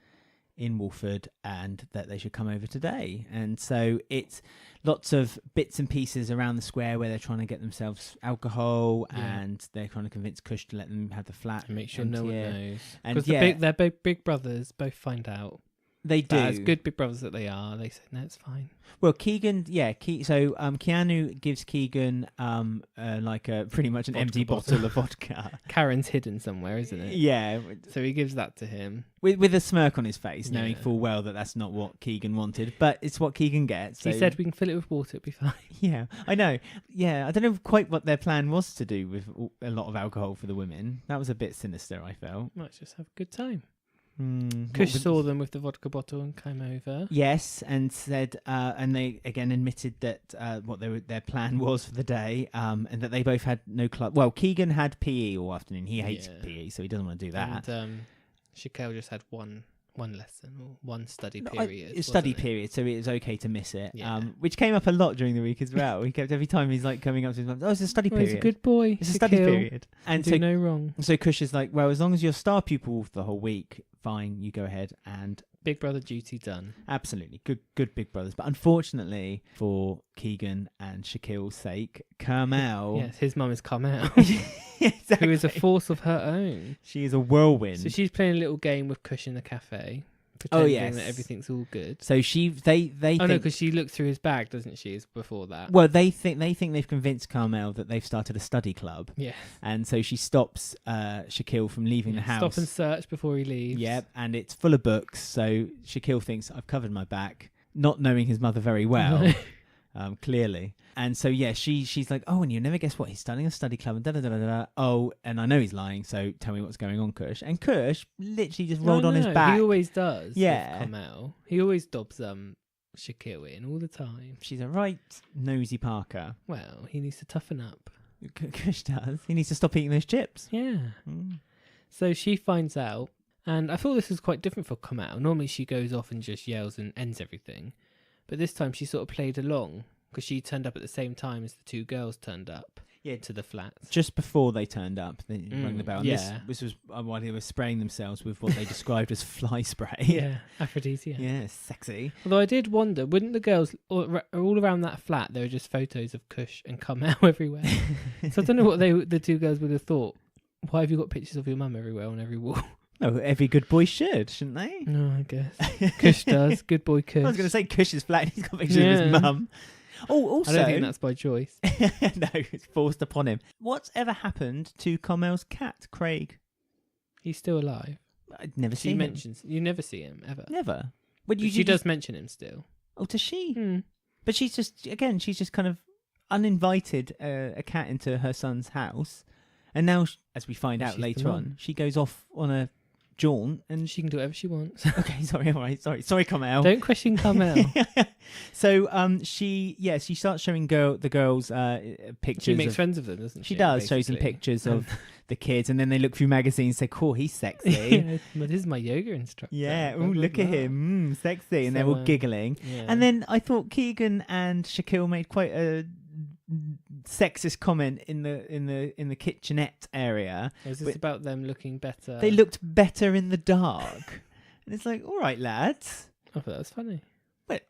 in Walford and that they should come over today. And so it's lots of bits and pieces around the square where they're trying to get themselves alcohol and they're trying to convince Kush to let them have the flat. And make sure no one knows. And Because they're both big brothers, both find out. They do. As good big brothers that they are, they say, no, it's fine. Well, Keegan, Keanu gives Keegan like a pretty much an empty bottle of vodka. Karen's hidden somewhere, isn't it? Yeah. So he gives that to him. With a smirk on his face, knowing full well that that's not what Keegan wanted, but it's what Keegan gets. So. He said we can fill it with water, it'll be fine. Yeah, I know. Yeah, I don't know quite what their plan was to do with a lot of alcohol for the women. That was a bit sinister, I felt. Might just have a good time. Kush saw them with the vodka bottle and came over. Yes, and said, and they again admitted that what their plan was for the day, and that they both had no club. Well, Keegan had PE all afternoon. He hates PE, so he doesn't want to do that. And Shaquille just had one lesson or one study period. Period, so it was okay to miss it. Yeah. Which came up a lot during the week as well. He kept every time he's like coming up to his mum, it's a study period. He's a good boy. It's a study period. And do no wrong. So Kush is like, well, as long as you're star pupil for the whole week, fine, you go ahead and big brother duty done. Absolutely. Good big brothers. But unfortunately for Keegan and Shaquille's sake, Carmel... Yes, his mum is Carmel. Exactly. Who is a force of her own. She is a whirlwind. So she's playing a little game with Kush in the cafe. Pretending that everything's all good. So they think... no, because she looked through his bag, doesn't she, before that? Well, they think they've convinced Carmel that they've started a study club. Yeah. And so she stops Shaquille from leaving the house. Stop and search before he leaves. Yep, and it's full of books. So Shaquille thinks, I've covered my back, not knowing his mother very well, clearly. And so, yeah, she's like, oh, and you never guess what? He's starting a study club and da-da-da-da-da. Oh, and I know he's lying, so tell me what's going on, Kush. And Kush literally just rolled on his back. He always does. Yeah. Carmel. He always dobs Shaquille in all the time. She's a right nosy Parker. Well, he needs to toughen up. Kush does. He needs to stop eating those chips. Yeah. So she finds out, and I thought this was quite different for Carmel. Normally she goes off and just yells and ends everything. But this time she sort of played along. Because she turned up at the same time as the two girls turned up to the flats. Just before they turned up, they rang the bell. And yeah. This was while they were spraying themselves with what they described as fly spray. Yeah, aphrodisiac. Yeah, sexy. Although I did wonder, wouldn't the girls, all around that flat, there were just photos of Kush and Carmel everywhere. So I don't know what the two girls would have thought. Why have you got pictures of your mum everywhere on every wall? No, every good boy should, shouldn't they? No, I guess. Kush does. Good boy Kush. I was going to say Kush is flat and he's got pictures of his mum. Oh, also... I don't think that's by choice. No, it's forced upon him. What's ever happened to Carmel's cat, Craig? He's still alive. I'd never seen him. You never see him, ever. Never? She does mention him still. Oh, does she? But she's just kind of uninvited a cat into her son's house. And now, as we find out later on, she goes off on a jaunt and she can do whatever she wants. Okay, sorry, all right, sorry, Carmel. Don't question Carmel. So she starts showing the girls pictures. She makes friends of them, doesn't she? She does, shows them pictures of the kids, and then they look through magazines, say, "Cool, he's sexy." But this is my yoga instructor. Yeah, oh, look at him, sexy, and they're all giggling. Yeah. And then I thought Keegan and Shaquille made quite a sexist comment in the kitchenette area. Was this about them looking better? They looked better in the dark. And it's like, all right, lads. I thought that was funny. But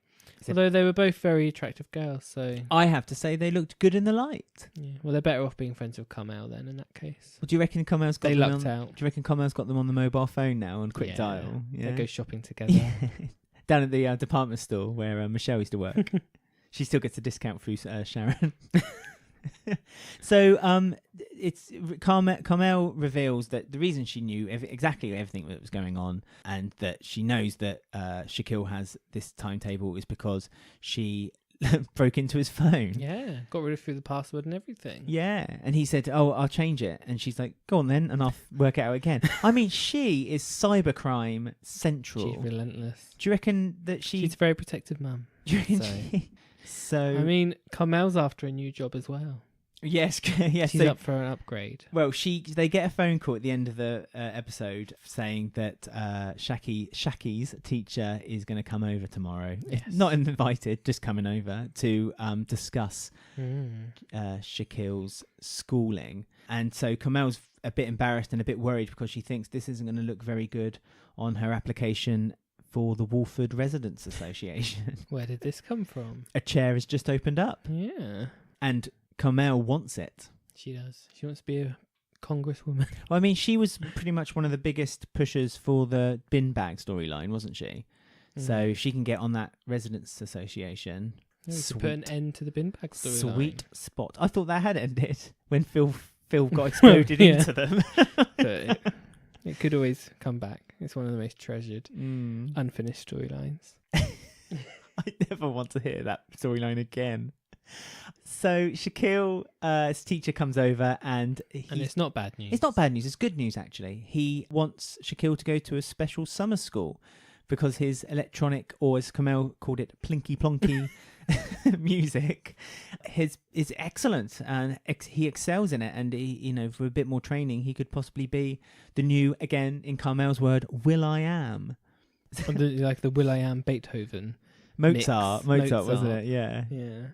although they were both very attractive girls, so I have to say they looked good in the light. Yeah. Well, they're better off being friends with Carmel then in that case. Well, do you reckon Carmel's got they them lucked out? Do you reckon Carmel's got them on the mobile phone now on quick dial? Yeah. They go shopping together. Down at the department store where Michelle used to work. She still gets a discount through Sharon. So it's Carmel reveals that the reason she knew exactly everything that was going on, and that she knows that Shaquille has this timetable, is because she broke into his phone. Yeah, got rid of the password and everything. Yeah, and he said, "Oh, I'll change it," and she's like, "Go on then, and I'll work it out again." I mean, she is cybercrime central. She's relentless. Do you reckon that She's a very protective mum. Do you reckon So- So I mean, Carmel's after a new job as well. yes, yes. She's up for an upgrade. Well, they get a phone call at the end of the episode saying that Shaki's teacher is going to come over tomorrow. Yes. Not invited, just coming over to discuss Shaquille's schooling. And so Carmel's a bit embarrassed and a bit worried because she thinks this isn't going to look very good on her application for the Walford Residents Association. Where did this come from? A chair has just opened up. Yeah. And Carmel wants it. She does. She wants to be a congresswoman. Well, I mean, she was pretty much one of the biggest pushers for the bin bag storyline, wasn't she? So if she can get on that Residents Association. Yeah, to put an end to the bin bag storyline. Sweet spot. I thought that had ended when Phil got exploded Yeah. into them. But it could always come back. It's one of the most treasured, unfinished storylines. I never want to hear that storyline again. So Shaquille's teacher comes over and it's not bad news. It's not bad news. It's good news, actually. He wants Shaquille to go to a special summer school because his electronic, or as Carmel called it, plinky plonky music is excellent, and he excels in it. And he, for a bit more training, he could possibly be the new, again in Carmel's word, Will.I.Am. Like the Will.I.Am Beethoven. Mozart, wasn't it? Yeah.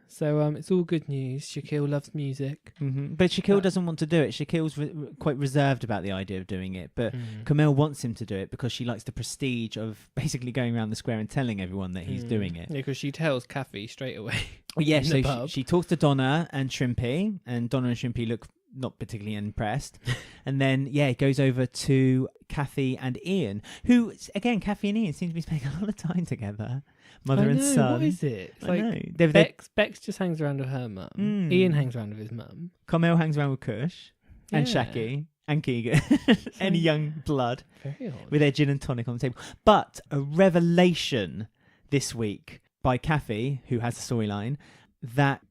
So it's all good news. Shaquille loves music. Mm-hmm. But Shaquille doesn't want to do it. Shaquille's quite reserved about the idea of doing it. But Carmel wants him to do it because she likes the prestige of basically going around the square and telling everyone that he's doing it. Yeah, because she tells Kathy straight away. Well, yeah, in the so pub. she talks to Donna and Shrimpy, and Donna and Shrimpy look not particularly impressed. And then, it goes over to Kathy and Ian, who, again, Kathy and Ian seem to be spending a lot of time together. Mother and son. What is it? It's I like know. Bex just hangs around with her mum. Ian hangs around with his mum. Carmel hangs around with Kush and Shaki and Keegan. Any young blood. Very odd. With their gin and tonic on the table. But a revelation this week by Kathy, who has a storyline, that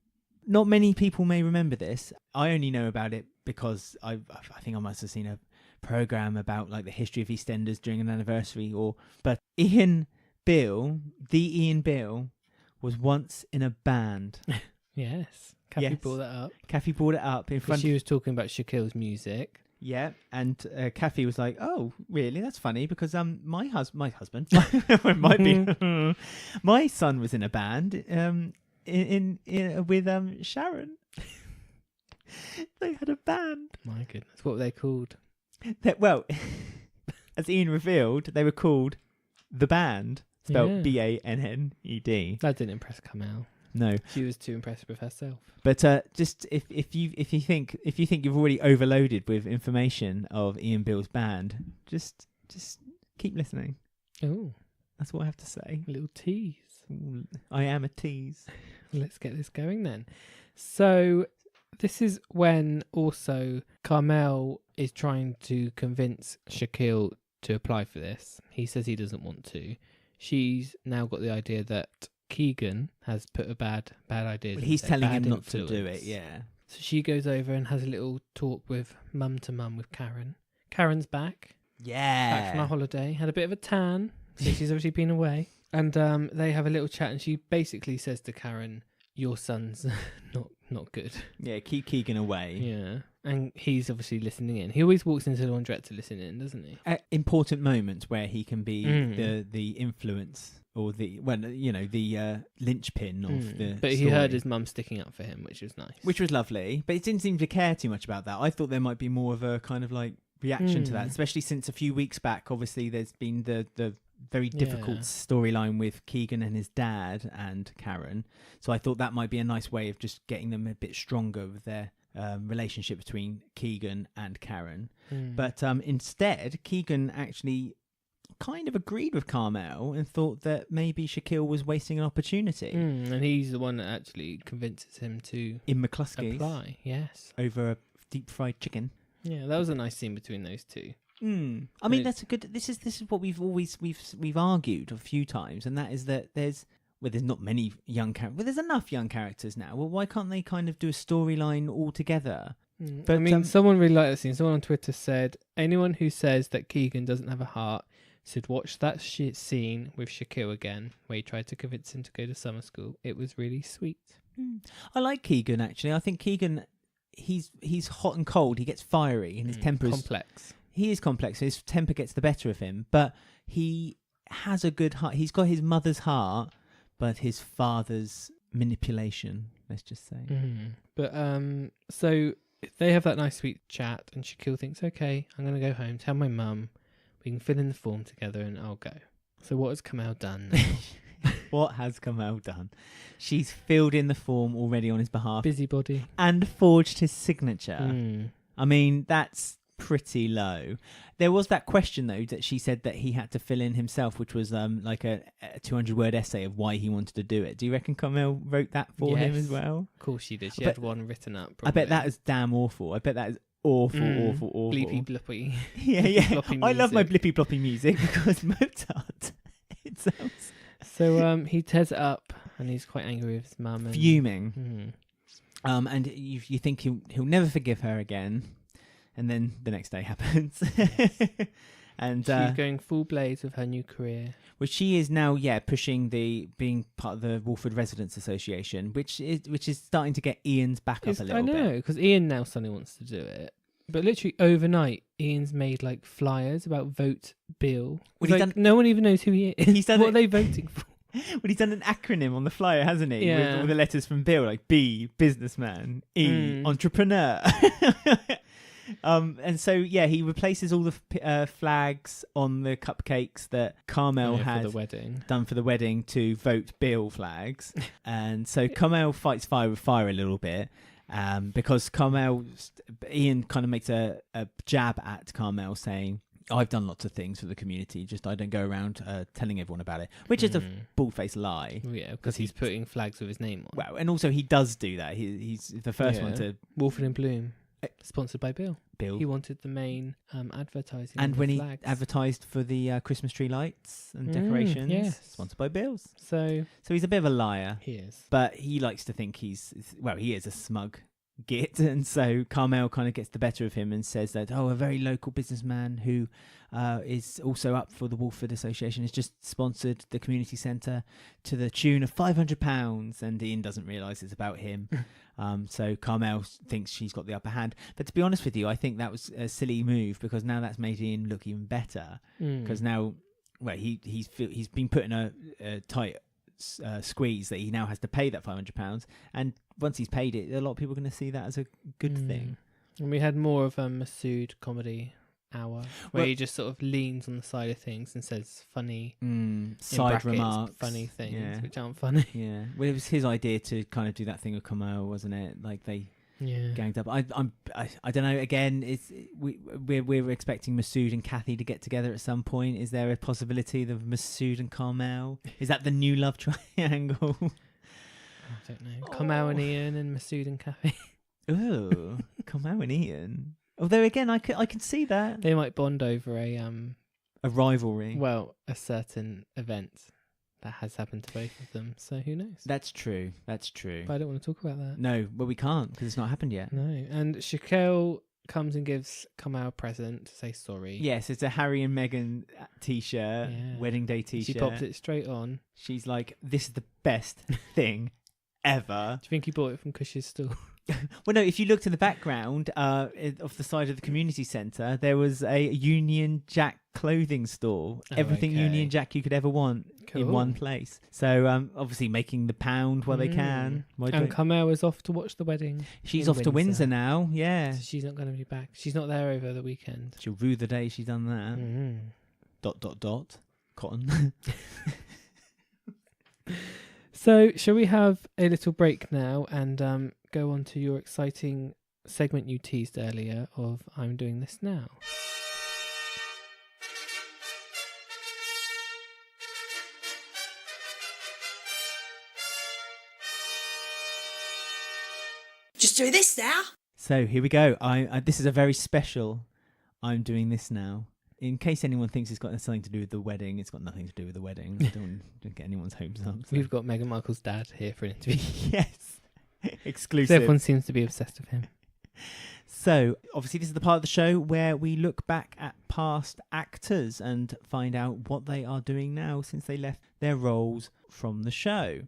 not many people may remember this. I only know about it because I think I must have seen a program about like the history of EastEnders during an anniversary. But Ian Bill was once in a band. Yes. Kathy brought that up. Kathy brought it up in front. She was talking about Shaquille's music. Yeah, and Kathy was like, "Oh, really? That's funny because my husband, might be, my son was in a band in with Sharon. They had a band. My goodness, what were they called? Well, as Ian revealed, they were called The Band, spelled Banned. That didn't impress Carmel. No, she was too impressed with herself. But just if you think you've already overloaded with information of Ian Bill's band, just keep listening. Oh, that's what I have to say. A little tease. Ooh, I am a tease. Let's get this going then. So this is when also Carmel is trying to convince Shaquille to apply for this. He says he doesn't want to. She's now got the idea that Keegan has put a bad idea. Well, he's telling him not to do it, yeah. So she goes over and has a little talk with mum to mum with Karen. Karen's back. Yeah. Back from her holiday. Had a bit of a tan. So she's obviously been away. And they have a little chat and she basically says to Karen, your son's not good. Yeah, keep Keegan away. Yeah. And he's obviously listening in. He always walks into the laundrette to listen in, doesn't he? At important moments where he can be the influence or the linchpin of the But he story. heard his mum sticking up for him, which was nice. Which was lovely. But he didn't seem to care too much about that. I thought there might be more of a kind of like reaction to that, especially since a few weeks back, obviously there's been the very difficult storyline with Keegan and his dad and Karen. So I thought that might be a nice way of just getting them a bit stronger with their relationship between Keegan and Karen. But instead, Keegan actually kind of agreed with Carmel and thought that maybe Shaquille was wasting an opportunity. And he's the one that actually convinces him to in McCluskey's apply. Yes, over a deep fried chicken. Yeah, that was a nice scene between those two. I mean, that's a good. This is what we've argued a few times, and that is that well, there's not many young characters. Well, there's enough young characters now. Well, why can't they kind of do a storyline all together? But I mean, someone really liked that scene. Someone on Twitter said, anyone who says that Keegan doesn't have a heart should watch that shit scene with Shaquille again, where he tried to convince him to go to summer school. It was really sweet. I like Keegan, actually. I think Keegan, he's hot and cold. He gets fiery, and his temper's complex. He is complex. So his temper gets the better of him, but he has a good heart. He's got his mother's heart, but his father's manipulation, let's just say. But so they have that nice sweet chat, and Shaquille thinks, okay, I'm going to go home, tell my mum, we can fill in the form together and I'll go. So what has Carmel done now? What has Carmel done? She's filled in the form already on his behalf. Busybody. And forged his signature. I mean, that's pretty low. There was that question, though, that she said that he had to fill in himself, which was like a 200-word essay of why he wanted to do it. Do you reckon Carmel wrote that for him as well? Of course she did. She had one written up. Probably. I bet that is damn awful. I bet that is awful. Bleepy bloppy. Yeah. I love my blippy bloppy music because Mozart. It sounds... So he tears it up, and he's quite angry with his mum. Fuming. And you think he'll never forgive her again. And then the next day happens. And she's going full blaze with her new career. Which she is now, pushing being part of the Walford Residents Association, which is starting to get Ian's back up a little bit. I know, because Ian now suddenly wants to do it. But literally overnight, Ian's made like flyers about Vote Bill. Well, no one even knows who he is. He's done what are they voting for? Well, he's done an acronym on the flyer, hasn't he? Yeah. With all the letters from Bill, like B, businessman, E, entrepreneur. And so, he replaces all the flags on the cupcakes that Carmel had done for the wedding to Vote Bill flags. And so Carmel fights fire with fire a little bit. Because Ian kind of makes a jab at Carmel saying, I've done lots of things for the community, just I don't go around telling everyone about it, which is a bald-faced lie. Yeah, because he's putting flags with his name on. Well, and also he does do that. He's the first one to... Walford in Bloom, sponsored by Bill. He wanted the main advertising. And when he flags. advertised for the Christmas tree lights and decorations, sponsored by Bill's. So he's a bit of a liar. He is. But he likes to think he is a smug git, and so Carmel kind of gets the better of him and says that a very local businessman who is also up for the Walford Association has just sponsored the community centre to the tune of £500, and Ian doesn't realise it's about him. So Carmel thinks she's got the upper hand, but to be honest with you, I think that was a silly move, because now that's made Ian look even better, because now he's been put in a tight squeeze that he now has to pay that £500, and once he's paid it, a lot of people are going to see that as a good thing. And we had more of a Masood comedy hour where he just sort of leans on the side of things and says funny side remarks, funny things which aren't funny. Yeah, well, it was his idea to kind of do that thing with Carmel, wasn't it? Like they ganged up. I don't know. Again, we're expecting Masood and Kathy to get together at some point. Is there a possibility of Masood and Carmel? Is that the new love triangle? I don't know. Carmel and Ian and Masood and Kathy. Ooh, Carmel and Ian. Although again, I can see that they might bond over a rivalry. Well, a certain event that has happened to both of them. So who knows? That's true. But I don't want to talk about that. No, well, we can't because it's not happened yet. No, and Shaquille comes and gives Carmel a present to say sorry. Yes, it's a Harry and Meghan t-shirt, wedding day t-shirt. She pops it straight on. She's like, "This is the best thing ever." Do you think he bought it from Cush's store? Well, no, if you looked in the background off the side of the community centre, there was a Union Jack clothing store. Everything Union Jack you could ever want in one place. So obviously making the pound while they can. And Carmel is off to watch the wedding. She's off to Windsor now, yeah. So she's not going to be back. She's not there over the weekend. She'll rue the day she's done that. ... Cotton. So shall we have a little break now and go on to your exciting segment you teased earlier of I'm Doing This Now? Just do this now. So here we go. This is a very special I'm Doing This Now. In case anyone thinks it's got something to do with the wedding, it's got nothing to do with the wedding. Don't get anyone's hopes up. So. We've got Meghan Markle's dad here for an interview. Yes. Exclusive. So everyone seems to be obsessed with him. So, obviously, this is the part of the show where we look back at past actors and find out what they are doing now since they left their roles from the show.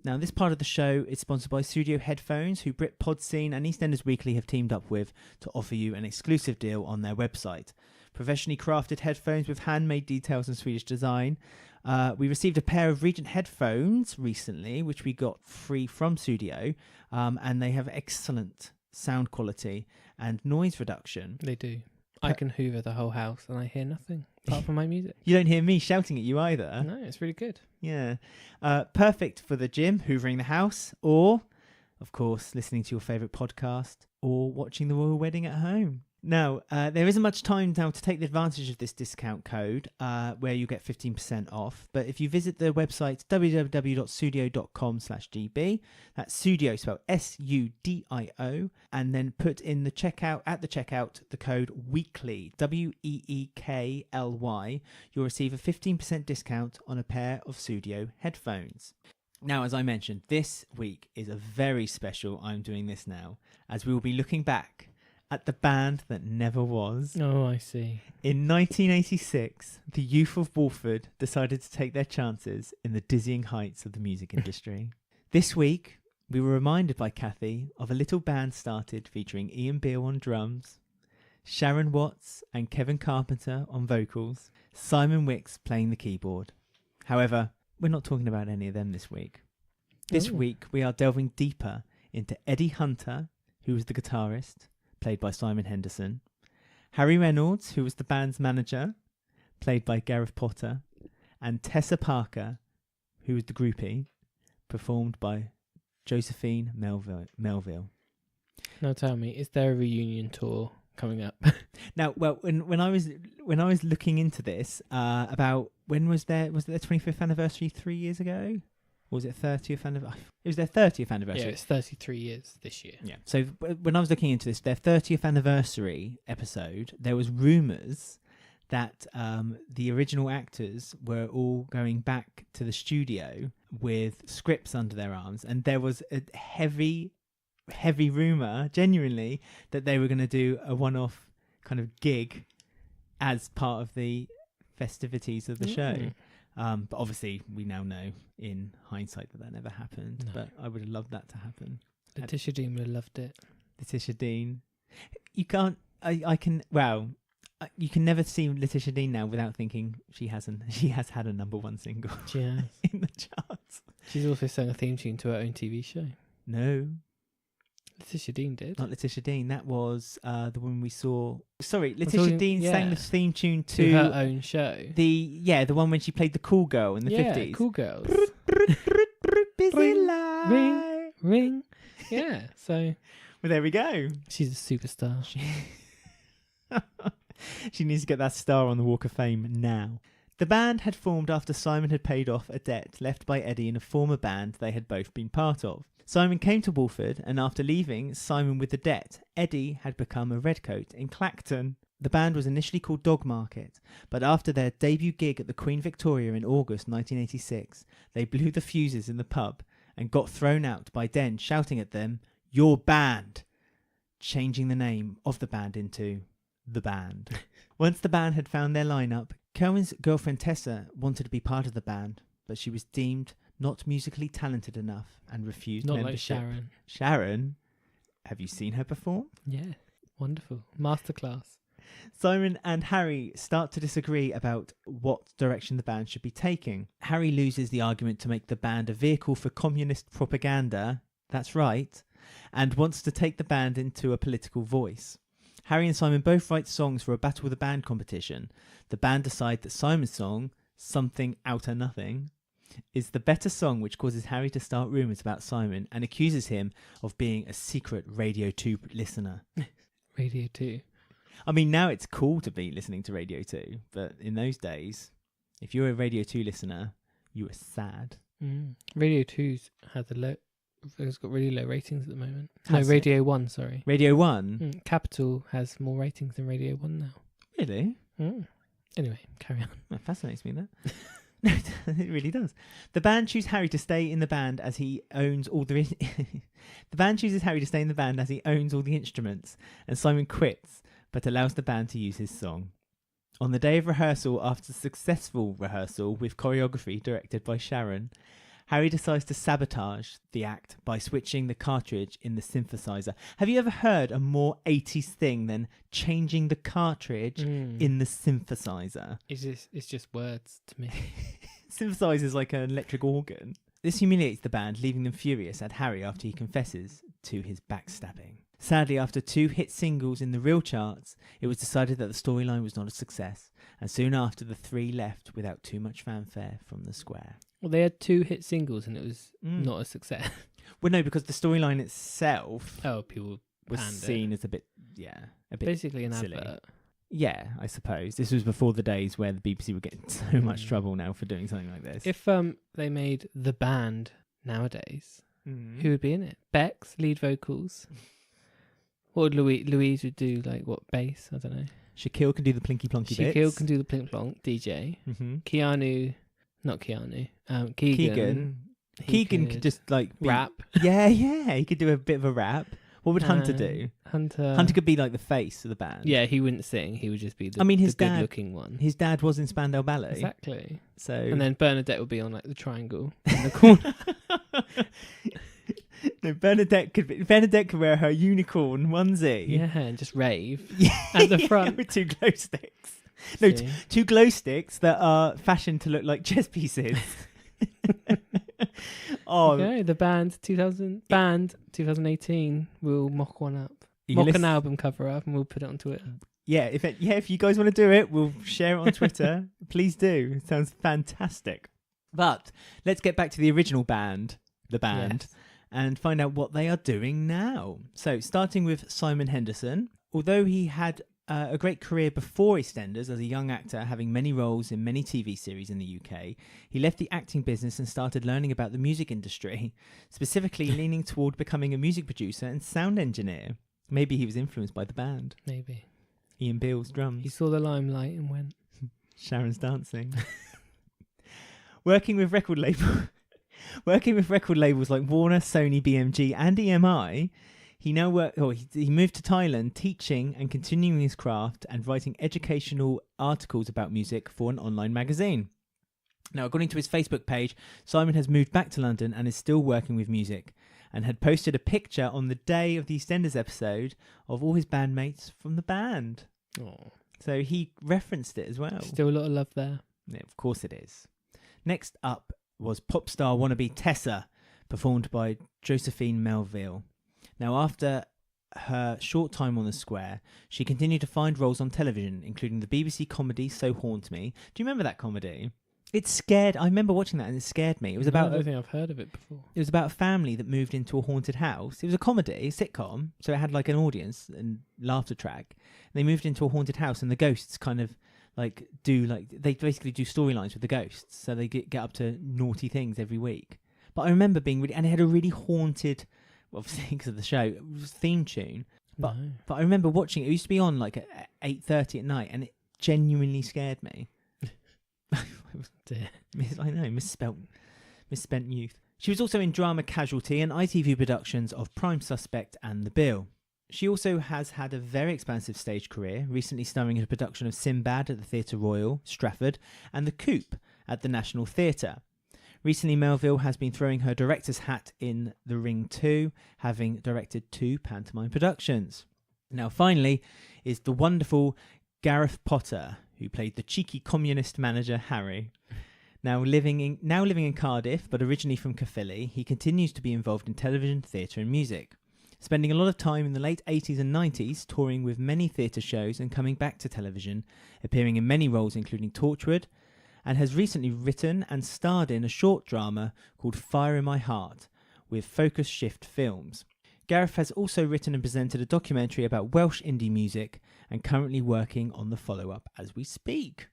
Now, this part of the show is sponsored by Studio Headphones, who Brit Podscene and Eastenders Weekly have teamed up with to offer you an exclusive deal on their website. Professionally crafted headphones with handmade details and Swedish design. We received a pair of Regent headphones recently, which we got free from Studio, and they have excellent sound quality and noise reduction. They do. I can hoover the whole house and I hear nothing apart from my music. You don't hear me shouting at you either. No, it's really good. Yeah. Perfect for the gym, hoovering the house, or, of course, listening to your favourite podcast, or watching the royal wedding at home. Now, there isn't much time now to take the advantage of this discount code where you get 15% off. But if you visit the website www.studio.com/GB, that's Studio spelled SUDIO, and then put in the checkout the code WEEKLY, WEEKLY, you'll receive a 15% discount on a pair of Studio headphones. Now, as I mentioned, this week is a very special I'm Doing This Now, as we will be looking back at the band that never was. Oh, I see. In 1986, the youth of Walford decided to take their chances in the dizzying heights of the music industry. This week, we were reminded by Kathy of a little band started featuring Ian Beale on drums, Sharon Watts and Kevin Carpenter on vocals, Simon Wicks playing the keyboard. However, we're not talking about any of them this week. This week, we are delving deeper into Eddie Hunter, who was the guitarist, played by Simon Henderson, Harry Reynolds, who was the band's manager, played by Gareth Potter, and Tessa Parker, who was the groupie, performed by Josephine Melville. Now tell me, is there a reunion tour coming up? Now, well, when I was looking into this, about when was their 25th anniversary 3 years ago? Or was it 30th anniversary? It was their 30th anniversary. Yeah, it's 33 years this year. Yeah. So when I was looking into this, their 30th anniversary episode, there was rumours that the original actors were all going back to the studio with scripts under their arms, and there was a heavy rumour, genuinely, that they were going to do a one-off kind of gig as part of the festivities of the show. But obviously, we now know in hindsight that never happened. No. But I would have loved that to happen. Letitia Dean would have loved it. Letitia Dean. You can't... I can... Well, you can never see Letitia Dean now without thinking she has had a number one single. She has. In the charts. She's also sang a theme tune to her own TV show. No. Letitia Dean did. Not Letitia Dean. That was the one we saw. Sorry, Letitia Dean sang the theme tune to her own show. The one when she played the cool girl in the 50s. Cool Girls. Busy life. Ring, ring. Yeah, so... Well, there we go. She's a superstar. She needs to get that star on the Walk of Fame now. The band had formed after Simon had paid off a debt left by Eddie in a former band they had both been part of. Simon came to Walford, and after leaving Simon with the debt, Eddie had become a redcoat in Clacton. The band was initially called Dog Market, but after their debut gig at the Queen Victoria in August 1986, they blew the fuses in the pub and got thrown out by Den shouting at them, "Your band!" changing the name of the band into The Band. Once the band had found their lineup, Cohen's girlfriend Tessa wanted to be part of the band, but she was deemed not musically talented enough and refused membership. Not like Sharon. Sharon? Have you seen her perform? Yeah, wonderful. Masterclass. Simon and Harry start to disagree about what direction the band should be taking. Harry loses the argument to make the band a vehicle for communist propaganda, that's right, and wants to take the band into a political voice. Harry and Simon both write songs for a Battle of the Band competition. The band decide that Simon's song, Something Outer Nothing, is the better song, which causes Harry to start rumours about Simon and accuses him of being a secret Radio 2 listener. Radio 2. I mean, now it's cool to be listening to Radio 2, but in those days, if you're a Radio 2 listener, you were sad. Radio 2's it's got really low ratings at the moment. Has no, Radio 1, sorry. Radio 1? Capital has more ratings than Radio 1 now. Really? Anyway, carry on. That fascinates me, that. No, it really does. The band choose Harry to stay in the band as he owns all the... The band chooses Harry to stay in the band as he owns all the instruments, and Simon quits, but allows the band to use his song. On the day of rehearsal, after successful rehearsal with choreography directed by Sharon, Harry decides to sabotage the act by switching the cartridge in the synthesizer. Have you ever heard a more 80s thing than changing the cartridge in the synthesizer? It's just words to me. Synthesizer is like an electric organ. This humiliates the band, leaving them furious at Harry after he confesses to his backstabbing. Sadly, after 2 hit singles in the real charts, it was decided that the storyline was not a success, and soon after the 3 left without too much fanfare from the square. Well, they had 2 hit singles and it was not a success. Well, no, because the storyline itself People was panned seen it. as a bit Basically an silly. advert. Yeah, I suppose. This was before the days where the BBC were getting so much trouble now for doing something like this. If they made the band nowadays, Mm. who would be in it? Bex, lead vocals. What would Louise would do? Like what, bass? I don't know. Shaquille can do the plinky plonky bits. Shaquille can do the plink plonk, DJ. Mm-hmm. Keegan. Keegan could just like rap. Yeah, he could do a bit of a rap. What would Hunter do? Hunter could be like the face of the band. Yeah, he wouldn't sing. He would just be the, his the dad, good-looking one. His dad was in Spandau Ballet. Exactly. So and then Bernadette would be on like the triangle in the corner. No, Bernadette could wear her unicorn onesie. Yeah, and just rave at the front with 2 glow sticks. No, 2 glow sticks that are fashioned to look like chess pieces. Okay, the band 2018 will mock one up. An album cover up and we'll put it on Twitter. Yeah, if you guys want to do it, we'll share it on Twitter. Please do. It sounds fantastic. But let's get back to the original band, Yes. and find out what they are doing now. So, starting with Simon Henderson, although he had a great career before EastEnders as a young actor, having many roles in many TV series in the UK, he left the acting business and started learning about the music industry, specifically leaning toward becoming a music producer and sound engineer. Maybe he was influenced by the band. Maybe. Ian Beale's drums. He saw the limelight and went. Sharon's dancing. Working with record labels like Warner, Sony, BMG, and EMI, he moved to Thailand, teaching and continuing his craft and writing educational articles about music for an online magazine. Now, according to his Facebook page, Simon has moved back to London and is still working with music, and had posted a picture on the day of the EastEnders episode of all his bandmates from the band. Oh. So he referenced it as well. Still a lot of love there. Yeah, of course it is. Next up was pop star wannabe Tessa, performed by Josephine Melville. Now, after her short time on the square, she continued to find roles on television, including the BBC comedy So Haunt Me. Do you remember that comedy? I remember watching that and it scared me. It was I don't think I've heard of it before. It was about a family that moved into a haunted house. It was a comedy, a sitcom, so it had like an audience and laughter track. And they moved into a haunted house, and the ghosts kind of they basically do storylines with the ghosts, so they get up to naughty things every week. But I remember being really, and it had a really haunted, obviously because of the show, it was theme tune. But I remember watching it. It used to be on like at 8:30 at night, and it genuinely scared me. I know, misspent youth. She was also in Drama Casualty and ITV productions of Prime Suspect and The Bill. She also has had a very expansive stage career, recently starring in a production of Sinbad at the Theatre Royal, Stratford, and The Coop at the National Theatre. Recently, Melville has been throwing her director's hat in The Ring 2, having directed 2 pantomime productions. Now, finally, is the wonderful Gareth Potter, who played the cheeky communist manager Harry. Now living in Cardiff, but originally from Caerphilly, he continues to be involved in television, theatre and music, spending a lot of time in the late 80s and 90s touring with many theatre shows and coming back to television, appearing in many roles including Torchwood, and has recently written and starred in a short drama called Fire in My Heart with Focus Shift Films. Gareth has also written and presented a documentary about Welsh indie music and currently working on the follow-up as we speak.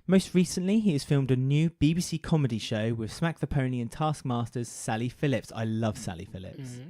Most recently, he has filmed a new BBC comedy show with Smack the Pony and Taskmaster's Sally Phillips. I love Sally Phillips.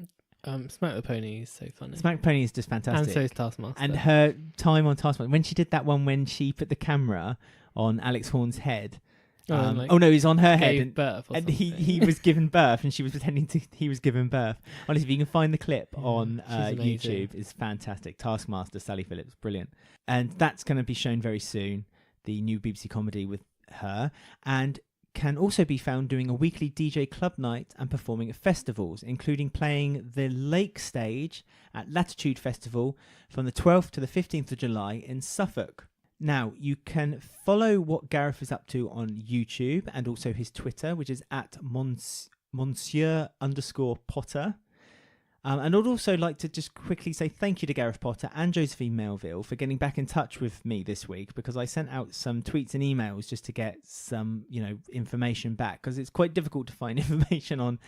Smack the Pony is so funny. Smack the Pony is just fantastic. And so is Taskmaster. And her time on Taskmaster, when she did that one when she put the camera on Alex Horne's head. Like, no, he's on her head, gave birth or and he something. was given birth, and she was pretending he was given birth. Honestly, if you can find the clip on she's amazing. YouTube, it's fantastic. Taskmaster Sally Phillips, brilliant, and that's going to be shown very soon. The new BBC comedy with her, and can also be found doing a weekly DJ club night and performing at festivals, including playing the Lake Stage at Latitude Festival from the 12th to the 15th of July in Suffolk. Now, you can follow what Gareth is up to on YouTube and also his Twitter, which is at Monsieur_Potter. And I'd also like to just quickly say thank you to Gareth Potter and Josephine Melville for getting back in touch with me this week, because I sent out some tweets and emails just to get some, information back, because it's quite difficult to find information on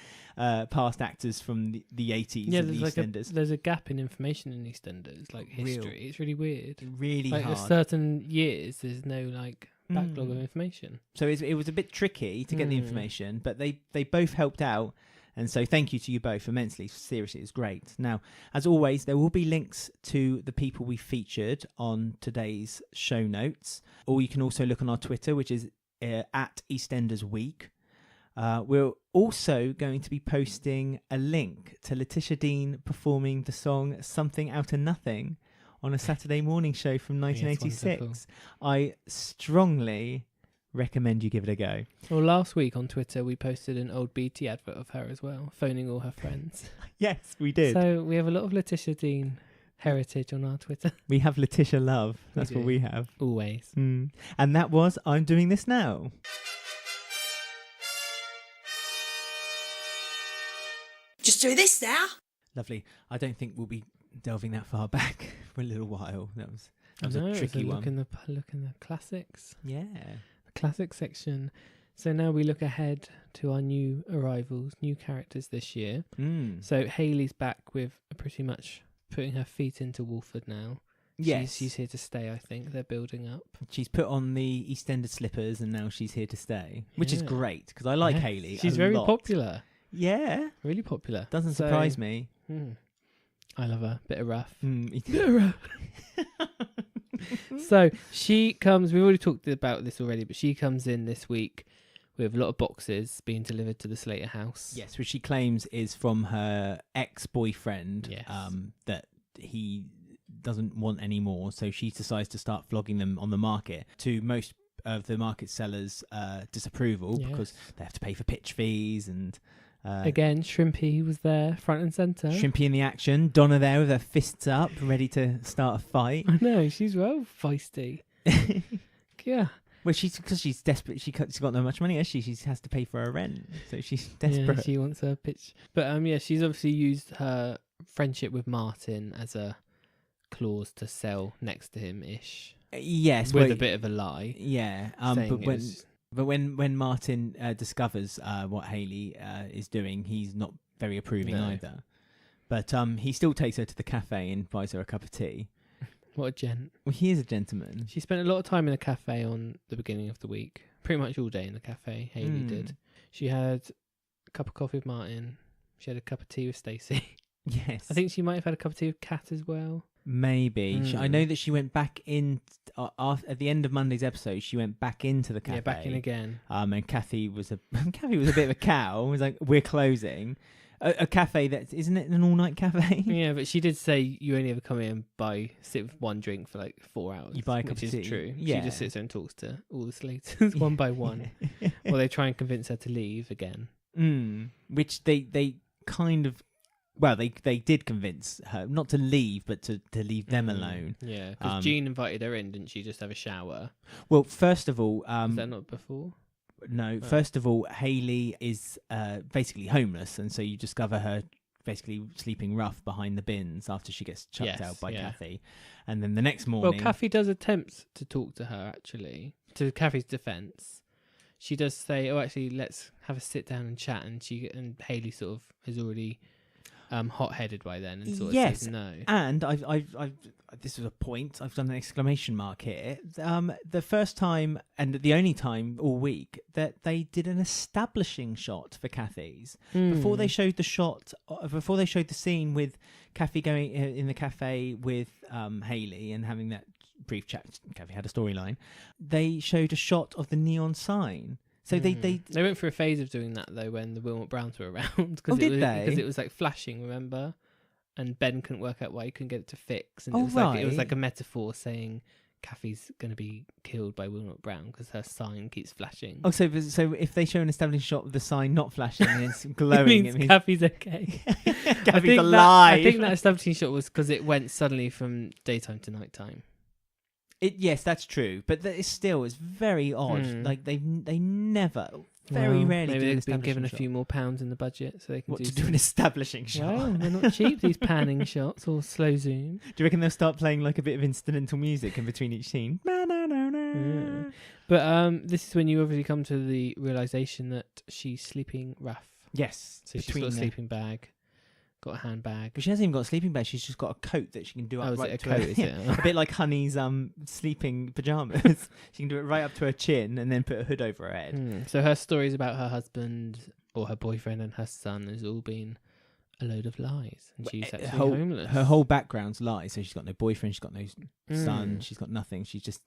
past actors from the 80s Yeah, and there's EastEnders. there's a gap in information in EastEnders, like history. It's really weird. Really Like hard. there's certain years, there's no like backlog of information. So it was a bit tricky to get the information, but they both helped out. And so thank you to you both immensely. Seriously, it's great. Now, as always, there will be links to the people we featured on today's show notes. Or you can also look on our Twitter, which is at Eastenders Week. We're also going to be posting a link to Letitia Dean performing the song Something Out of Nothing on a Saturday morning show from 1986. I strongly recommend you give it a go. Well, last week on Twitter we posted an old BT advert of her as well, phoning all her friends. Yes, we did. So we have a lot of Letitia Dean heritage on our Twitter. We have Letitia Love. That's what we have. Always. And that was I'm Doing This Now. Just do this now. Lovely. I don't think we'll be delving that far back for a little while. That was a tricky one. Look in the classics. Yeah. Classic section. So now we look ahead to our new arrivals, new characters this year. So Hayley's back with pretty much putting her feet into Walford now. Yes. She's here to stay, I think. They're building up. She's put on the EastEnders slippers and now she's here to stay, which is great because I like Hayley. She's very popular. Yeah. Really popular. Doesn't surprise me. I love her. Bit of rough. Bit of rough. So she comes, we've already talked about this already, but she comes in this week with a lot of boxes being delivered to the Slater house. Yes, which she claims is from her ex-boyfriend that he doesn't want anymore. So she decides to start flogging them on the market, to most of the market sellers' disapproval, because they have to pay for pitch fees and... Again, Shrimpy was there, front and centre. Shrimpy in the action. Donna there with her fists up, ready to start a fight. I know, she's well feisty. Yeah. Well, because she's desperate. She's got no much money, has she? She has to pay for her rent, so she's desperate. Yeah, she wants her pitch. But she's obviously used her friendship with Martin as a clause to sell next to him-ish. Yes, with a bit of a lie. Yeah, but when Martin discovers what Hayley is doing, he's not very approving either. But he still takes her to the cafe and buys her a cup of tea. What a gent. Well, he is a gentleman. She spent a lot of time in the cafe on the beginning of the week. Pretty much all day in the cafe, Hayley did. She had a cup of coffee with Martin. She had a cup of tea with Stacey. Yes. I think she might have had a cup of tea with Kat as well. Maybe. I know that she went back in at the end of Monday's episode. She went back into the cafe. Yeah, back in again. And Kathy was a bit of a cow. It was like, we're closing. A cafe that isn't it an all-night cafe? Yeah, but she did say you only ever come in and sit with one drink for like 4 hours. You buy a cup which of is tea. true. Yeah. She just sits there and talks to all the Slaters one by one. Or they try and convince her to leave again. Which they kind of... Well, they did convince her not to leave, but to leave them alone. Yeah, because Jean invited her in, didn't she? Just have a shower. Well, first of all... Was that not before? No, first of all, Hayley is basically homeless, and so you discover her basically sleeping rough behind the bins after she gets chucked out by Kathy. And then the next morning... Well, Kathy does attempt to talk to her, actually. To Kathy's defence. She does say, actually, let's have a sit down and chat, and Hayley sort of has already... hot-headed by then and sort of says no. And I've this was a point. I've done an exclamation mark here. The first time and the only time all week that they did an establishing shot for Kathy's before they showed the shot. Before they showed the scene with Kathy going in the cafe with Hayley and having that brief chat. Kathy had a storyline. They showed a shot of the neon sign. So they went through a phase of doing that though when the Wilmot Browns were around. Did they? Because it was like flashing, remember? And Ben couldn't work out why he couldn't get it to fix. And Oh, it was like it was right. like a metaphor saying Kathy's going to be killed by Wilmot Brown because her sign keeps flashing. Oh, so if they show an established shot of the sign not flashing and it's it glowing, means Kathy's okay. Kathy's alive. I think that establishing shot was because it went suddenly from daytime to nighttime. Yes, that's true, but it's very odd. Like they never, rarely Maybe do an they've been establishing given a shot. few more pounds in the budget so they can Do an establishing shot. Well, they're not cheap, these panning shots or slow zoom. Do you reckon they'll start playing like a bit of incidental music in between each scene? Yeah. But this is when you obviously come to the realisation that she's sleeping rough. Yes. So she's got a sleeping bag, got a handbag. But she hasn't even got a sleeping bag. She's just got a coat that she can do up Oh, is right it a to coat, her. is it? A bit like Honey's sleeping pajamas. She can do it right up to her chin and then put a hood over her head. So her stories about her husband or her boyfriend and her son has all been a load of lies. And she's actually homeless. Her whole background's lies. So she's got no boyfriend, she's got no son, she's got nothing. She's just,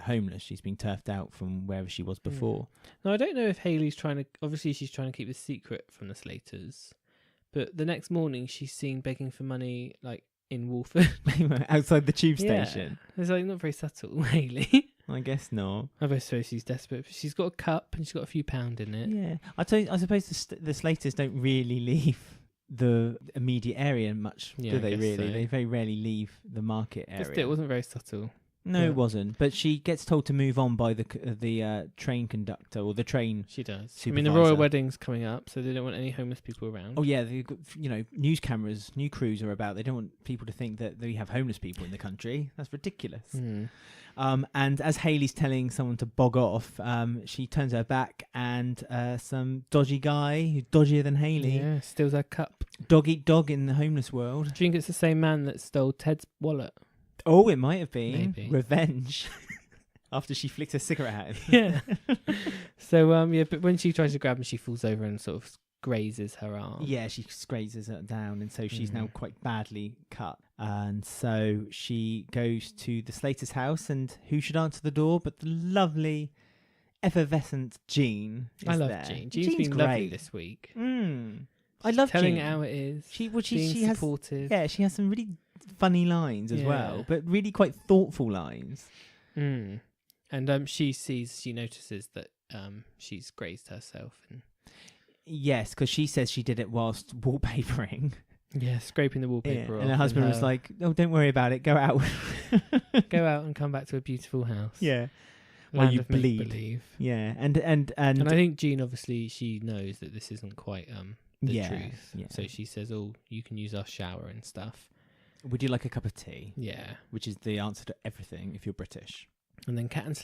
homeless. She's been turfed out from wherever she was before. Now, I don't know if Hayley's obviously she's trying to keep the secret from the Slaters, but the next morning she's seen begging for money, like, in Walford. Outside the tube station. It's like not very subtle, Hayley. I guess not. I suppose she's desperate. But she's got a cup and she's got a few pound in it. Yeah. I suppose the Slaters don't really leave the immediate area much, do they really? So. They very rarely leave the market area. But still, it wasn't very subtle. No, it wasn't. But she gets told to move on by the train conductor or the train. She does. Supervisor. I mean, the royal wedding's coming up, so they don't want any homeless people around. Oh yeah, news cameras, new crews are about. They don't want people to think that we have homeless people in the country. That's ridiculous. And as Hayley's telling someone to bog off, she turns her back, and some dodgy guy who's dodgier than Hayley, steals her cup. Dog eat dog in the homeless world. Do you think it's the same man that stole Ted's wallet? Oh, it might have been. Maybe. Revenge. After she flicks a cigarette at him. Yeah. So, but when she tries to grab him, she falls over and sort of grazes her arm. Yeah, she grazes her down, and so she's now quite badly cut. And so she goes to the Slater's house, and who should answer the door but the lovely, effervescent Jean. I love there. Jean. Jean's been great. lovely this week. I love telling Jean. it how it is. She being supportive. She has some really funny lines as well, but really quite thoughtful lines. And she notices that she's grazed herself. And yes, because she says she did it whilst wallpapering. Yeah, scraping the wallpaper off. And her husband was like, "Oh, don't worry about it. Go out, go out and come back to a beautiful house." Yeah, Land you of bleed. make-believe. Yeah, and I think Jean obviously she knows that this isn't quite the truth. Yeah. So she says, "Oh, you can use our shower and stuff. Would you like a cup of tea?" Yeah, which is the answer to everything if you're British. And then Kat and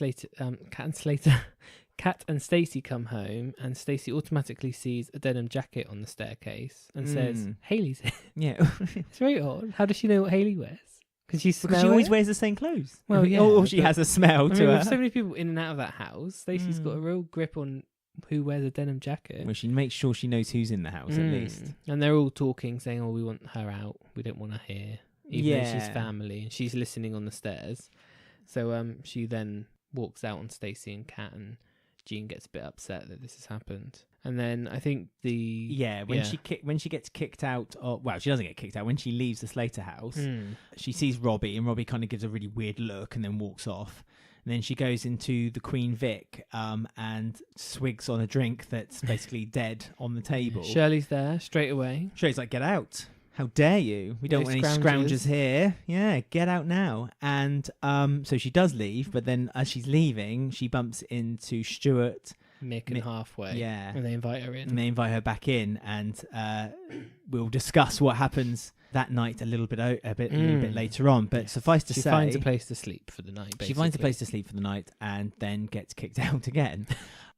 Stacey come home, and Stacey automatically sees a denim jacket on the staircase and says, "Hayley's here." Yeah, it's very odd. How does she know what Hayley wears? Because she always wears the same clothes. Well, yeah, or she has a smell to her. With so many people in and out of that house, Stacey's got a real grip on who wears a denim jacket. Well, she makes sure she knows who's in the house at least. And they're all talking, saying, "Oh, we want her out. We don't want her here." Even though she's family, and she's listening on the stairs. So she then walks out on Stacey and Kat, and Jean gets a bit upset that this has happened. And then I think when she gets kicked out, she doesn't get kicked out. When she leaves the Slater house, she sees Robbie, and Robbie kind of gives a really weird look and then walks off. And then she goes into the Queen Vic and swigs on a drink that's basically dead on the table. Shirley's there straight away. Shirley's like, "Get out. How dare you? We don't want any scroungers here. Yeah, get out now." And so she does leave, but then as she's leaving, she bumps into Stuart, Mick, and Halfway. Yeah. And they invite her in. And they invite her back in, and we'll discuss what happens that night a little bit later on. But suffice to say, she finds a place to sleep for the night, basically. She finds a place to sleep for the night and then gets kicked out again.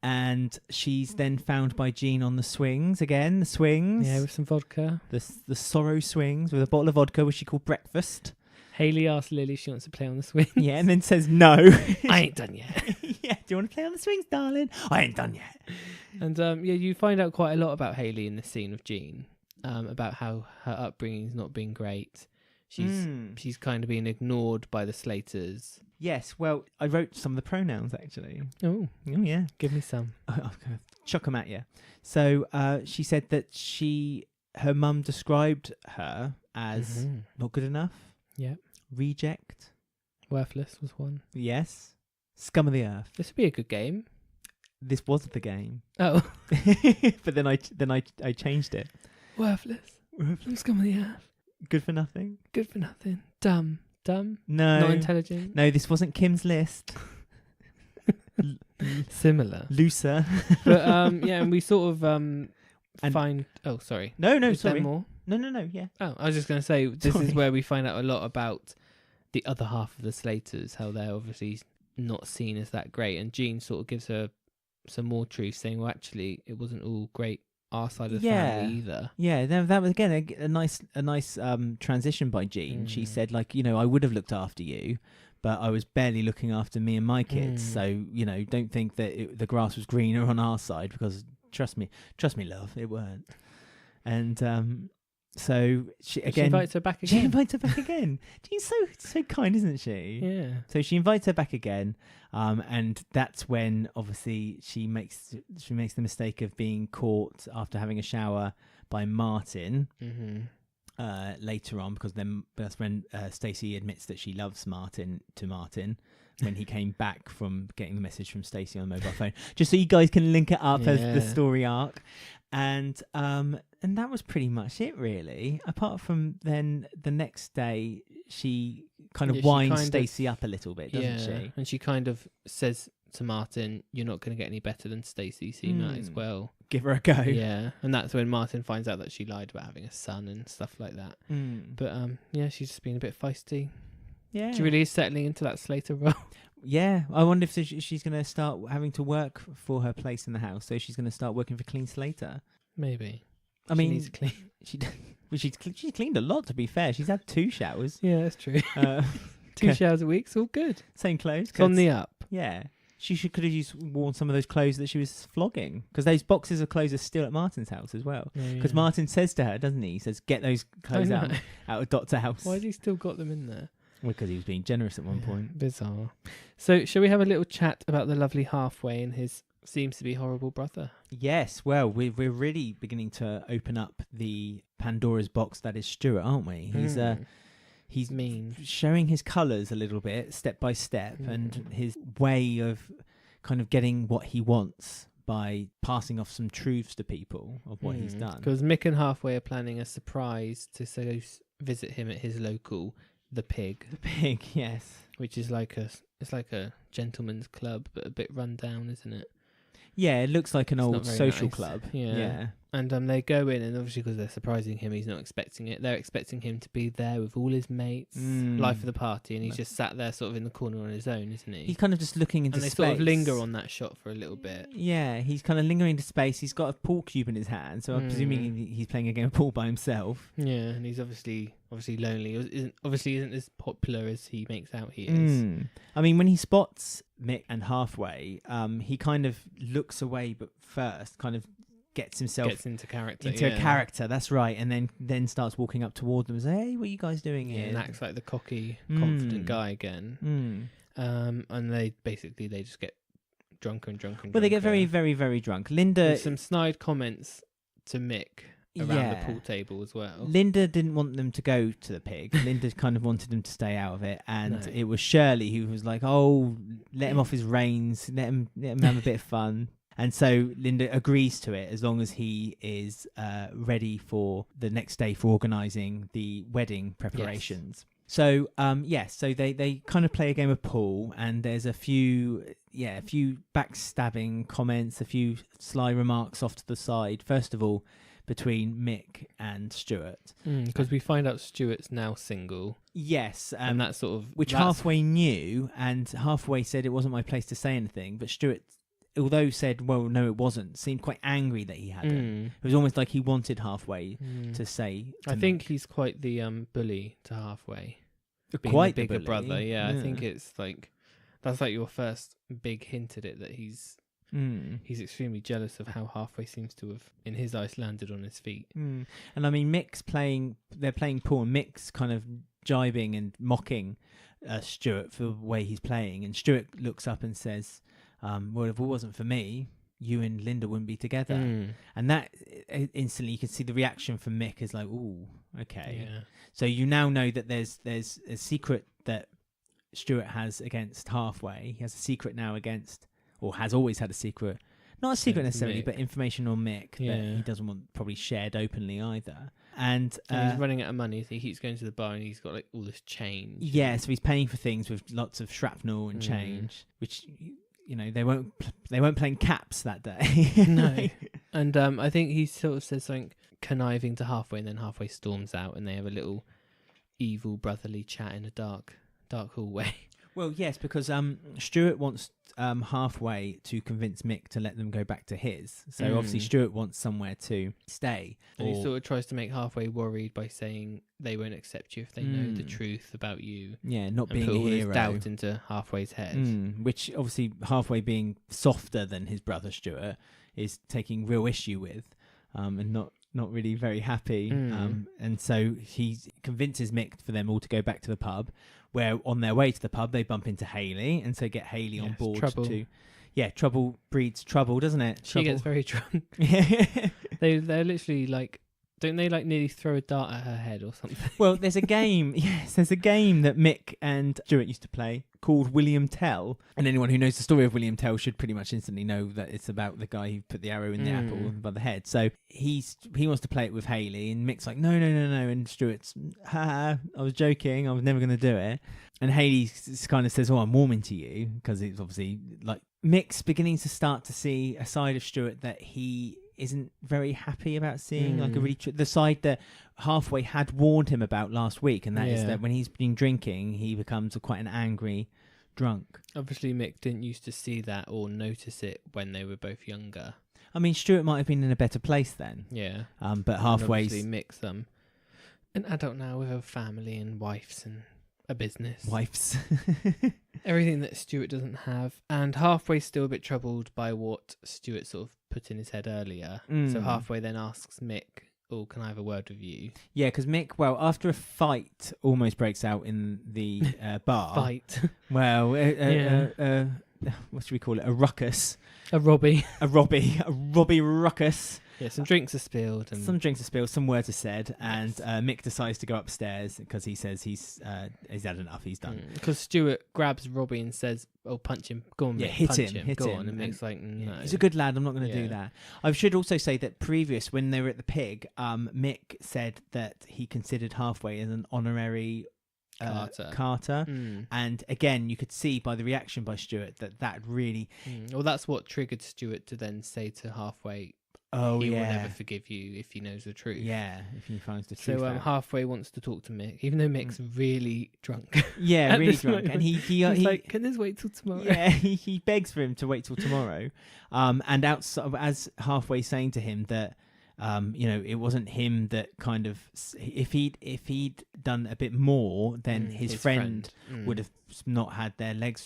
And she's then found by Jean on the swings again. The swings. Yeah, with some vodka. The sorrow swings with a bottle of vodka, which she called breakfast. Hayley asks Lily if she wants to play on the swings. Yeah, and then says no. I ain't done yet. Yeah, do you want to play on the swings, darling? I ain't done yet. And you find out quite a lot about Hayley in this scene of Jean, about how her upbringing's not been great. she's kind of being ignored by the Slaters. Yes, well, I wrote some of the pronouns, actually. Oh, yeah. give me some. I'm going to chuck them at you. So she said that her mum described her as not good enough. Yep. Reject. Worthless was one. Yes. Scum of the earth. This would be a good game. This was the game. Oh. But then I changed it. Worthless. Scum of the earth. Good for nothing. Good for nothing. Dumb. No. Not intelligent. No, this wasn't Kim's list. Similar. Looser. But and we sort of find... Oh, sorry. No, Is sorry. there more? No, yeah. Oh, I was just going to say, this Sorry. is where we find out a lot about the other half of the Slaters, how they're obviously not seen as that great. And Jean sort of gives her some more truth, saying, well, actually, it wasn't all great our side of the family either. Yeah, that was, again, a nice transition by Jean. She said, like, I would have looked after you, but I was barely looking after me and my kids. So, don't think that the grass was greener on our side, because trust me, love, it weren't. And so she invites her back again. She invites her back again. Jean's so kind, isn't she? Yeah. So she invites her back again, and that's when obviously she makes the mistake of being caught after having a shower by Martin. Later on, because then that's when Stacey admits that she loves Martin when he came back from getting the message from Stacey on the mobile phone. Just so you guys can link it up as the story arc. And that was pretty much it, really. Apart from then the next day, she kind of winds Stacey up a little bit, doesn't she? And she kind of says to Martin, "You're not going to get any better than Stacey, so you might as well give her a go." Yeah, and that's when Martin finds out that she lied about having a son and stuff like that. But she's just being a bit feisty. Yeah, she really is settling into that Slater role. Yeah, I wonder if she's going to start having to work for her place in the house. So she's going to start working for Clean Slater. Maybe. I mean, needs to clean. She's cleaned a lot, to be fair. She's had 2 showers. Yeah, that's true. 2 showers a week, it's all good. Same clothes. It's on the up. Yeah. She could have worn some of those clothes that she was flogging, because those boxes of clothes are still at Martin's house as well. Because Martin says to her, doesn't he? He says, "Get those clothes out of Doc's house." Why has he still got them in there? Because he was being generous at one point. Bizarre. So, shall we have a little chat about the lovely Halfway and his seems to be horrible brother? Yes. Well, we're really beginning to open up the Pandora's box that is Stuart, aren't we? He's mean, showing his colours a little bit, step by step, and his way of kind of getting what he wants by passing off some truths to people of what he's done. Because Mick and Halfway are planning a surprise to visit him at his local, the Pig. The Pig, yes. Which is like a gentleman's club, but a bit run down, isn't it? Yeah, it looks like an old social nice. club. Yeah. And they go in, and obviously because they're surprising him, he's not expecting it. They're expecting him to be there with all his mates, life of the party, and he's just sat there sort of in the corner on his own, isn't he? He's kind of just looking into space. And they sort of linger on that shot for a little bit. Yeah, he's kind of lingering into space. He's got a pool cube in his hand, so I'm presuming he's playing a game of pool by himself. Yeah, and he's obviously lonely. Isn't as popular as he makes out he is. I mean, when he spots Mick and Halfway, he kind of looks away, but first kind of gets into character. A character, that's right, and then starts walking up toward them and say, "Hey, what are you guys doing here?" And acts like the cocky, confident guy again. And they just get drunker and drunker. Well, they get very, very, very drunk. Linda, with some snide comments to Mick around the pool table as well. Linda didn't want them to go to the Pig. Linda kind of wanted them to stay out of it, and it was Shirley who was like, "Oh, let him off his reins, let him have a bit of fun." And so Linda agrees to it as long as he is ready for the next day for organising the wedding preparations. Yes. So, so they kind of play a game of pool, and there's a few backstabbing comments, a few sly remarks off to the side. First of all, between Mick and Stuart. Because we find out Stuart's now single. Yes. And that sort of... Which Halfway knew, and Halfway said it wasn't my place to say anything, but Stuart, although said, well, no, it wasn't, seemed quite angry that he hadn't. It was almost like he wanted Halfway to say... I think he's quite the bully to Halfway. Quite the bigger bully. brother, yeah. I think it's like... That's like your first big hint at it, that he's extremely jealous of how Halfway seems to have, in his eyes, landed on his feet. And I mean, they're playing pool, and Mick's kind of jibing and mocking Stuart for the way he's playing, and Stuart looks up and says, well, if it wasn't for me, you and Linda wouldn't be together. And that instantly you can see the reaction from Mick is like, ooh, okay. Yeah. So you now know that there's a secret that Stuart has against Halfway. He has a secret now against, or has always had a secret, not a secret necessarily, Mick. but information on Mick that he doesn't want probably shared openly either. And he's running out of money, so he keeps going to the bar and he's got like all this change. Yeah, so he's paying for things with lots of shrapnel and change, which they weren't playing caps that day. No. And I think he sort of says something conniving to Halfway, and then Halfway storms out, and they have a little evil brotherly chat in a dark hallway. Well, yes, because Stuart wants Halfway to convince Mick to let them go back to his. So obviously Stuart wants somewhere to stay. And he sort of tries to make Halfway worried by saying they won't accept you if they know the truth about you. Yeah, not and being put a all hero. this doubt into Halfway's head. Which obviously Halfway, being softer than his brother Stuart, is taking real issue with, and not really very happy. And so he convinces Mick for them all to go back to the pub, where on their way to the pub they bump into Hayley, and so get Hayley on board. Trouble breeds trouble, doesn't it? She gets very drunk. They're literally like, don't they like nearly throw a dart at her head or something? Well, there's a game. Yes, there's a game that Mick and Stuart used to play called William Tell, and anyone who knows the story of William Tell should pretty much instantly know that it's about the guy who put the arrow in the apple above the head. So he wants to play it with Hayley, and Mick's like, no, and Stuart's, I was joking, I was never going to do it. And Hayley kind of says, oh, I'm warming to you, because it's obviously like Mick's beginning to start to see a side of Stuart that he isn't very happy about seeing, like a really the side that Halfway had warned him about last week, and that is that when he's been drinking, he becomes quite an angry drunk. Obviously, Mick didn't used to see that or notice it when they were both younger. I mean, Stuart might have been in a better place then. Yeah. But Halfway's... Obviously, Mick's an adult now with a family and wives and a business. Wives. Everything that Stuart doesn't have. And Halfway's still a bit troubled by what Stuart sort of put in his head earlier. So Halfway then asks Mick, oh, can I have a word with you? Yeah, because Mick, well, after a fight almost breaks out in the bar. Fight. Well, what should we call it? A ruckus. A Robbie. A Robbie ruckus. Yeah, some drinks are spilled. And Some words are said, and Mick decides to go upstairs because he says he's had enough, he's done. Because Stuart grabs Robbie and says, oh, punch him, go on, yeah, Mick, hit punch him. Go on, and Mick's like, no. He's a good lad, I'm not going to do that. I should also say that previous, when they were at the Pig, Mick said that he considered Halfway as an honorary Carter. And again, you could see by the reaction by Stuart that really... Well, that's what triggered Stuart to then say to Halfway, he will never forgive you if he knows the truth. Yeah, if he finds the truth. So Halfway wants to talk to Mick, even though Mick's really drunk. Yeah, really drunk. Moment. And he's like, can this wait till tomorrow? Yeah, he begs for him to wait till tomorrow. And outside, as Halfway saying to him that, it wasn't him that kind of, if he'd done a bit more, then his friend would have not had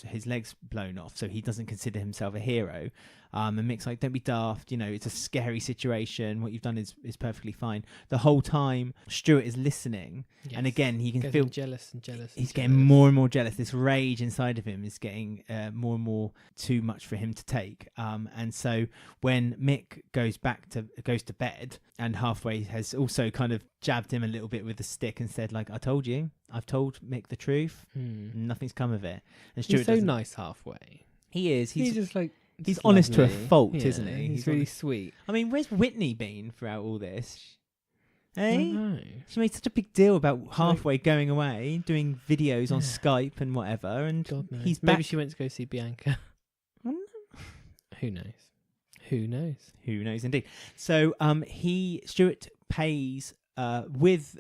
his legs blown off. So he doesn't consider himself a hero. And Mick's like, don't be daft, it's a scary situation. What you've done is perfectly fine. The whole time Stuart is listening, and again he can feel jealous. He's getting more and more jealous. This rage inside of him is getting more and more too much for him to take. And so when Mick goes to bed, and Halfway has also kind of jabbed him a little bit with the stick and said, like, I've told Mick the truth. Nothing's come of it. And Stuart he's so nice, Halfway. He is. He's just like... He's honest to a fault, isn't he? He's really sweet. I mean, where's Whitney been throughout all this? Hey? She made such a big deal about Halfway going away, doing videos on Skype and whatever, and he's back. Maybe she went to go see Bianca. Who knows? Who knows indeed. So Stuart pays with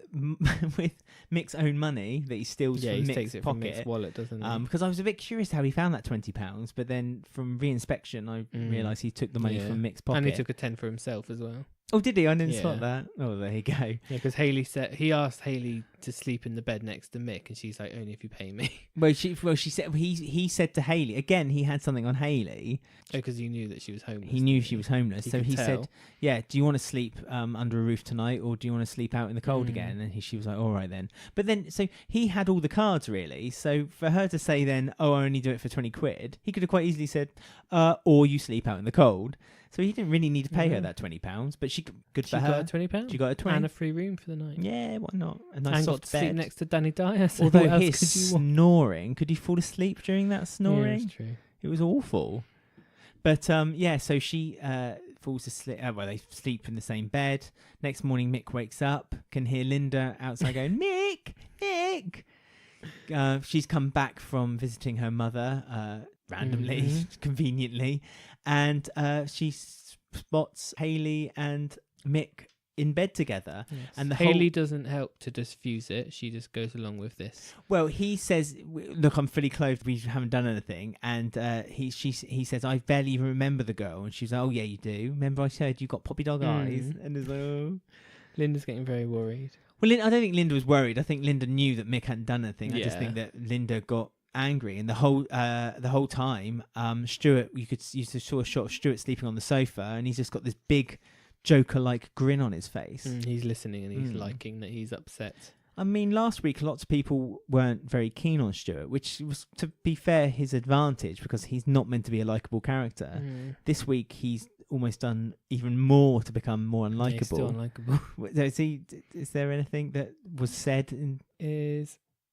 Mick's own money that he steals from Mick's takes it pocket. from Mick's wallet, doesn't he? Because I was a bit curious how he found that £20, but then from reinspection I realised he took the money from Mick's pocket. And he took a 10 for himself as well. Oh, did he? I didn't Yeah. spot that. Oh, there you go. Yeah, because he asked Hayley to sleep in the bed next to Mick, and she's like, only if you pay me. Well, she said he said to Hayley again. He had something on Hayley. Oh, because he knew that she was homeless. He knew she was homeless, He so could he tell. said, "Yeah, do you want to sleep under a roof tonight, or do you want to sleep out in the cold Mm. again?" And she was like, "All right then." But then, so he had all the cards really. So for her to say then, "Oh, I only do it for 20 quid," he could have quite easily said, "Or you sleep out in the cold." So he didn't really need to pay her Yeah. that £20, but good She for her. got £20. She got a 20. And a free room for the night. Yeah, why not? A nice And got soft to sleep bed. next to Danny Dyer. So Although what else his could you want? snoring, could you fall asleep during that Yeah, snoring? that's true. It was awful. But so she falls asleep. Well, they sleep in the same bed. Next morning, Mick wakes up, can hear Linda outside going, Mick, Mick. She's come back from visiting her mother randomly, Mhm. conveniently, and she spots Hayley and Mick in bed together. Yes. And the Hayley whole... doesn't help to diffuse it. She just goes along with this. Well, he says, "Look, I'm fully clothed. We haven't done anything." And he says, "I barely even remember the girl." And she's like, "Oh yeah, you do. Remember I said you got puppy dog eyes?" And it's like, "Oh." Linda's getting very worried. Well, I don't think Linda was worried. I think Linda knew that Mick hadn't done anything. I just Yeah. think that Linda got angry, and the whole time, Stuart, you saw a shot of Stuart sleeping on the sofa, and he's just got this big Joker-like grin on his face. He's listening and he's liking that he's upset. I mean, last week lots of people weren't very keen on Stuart, which was, to be fair, his advantage because he's not meant to be a likeable character. This week he's almost done even more to become more Yeah, he's still unlikable. unlikable. Is there anything that was said in...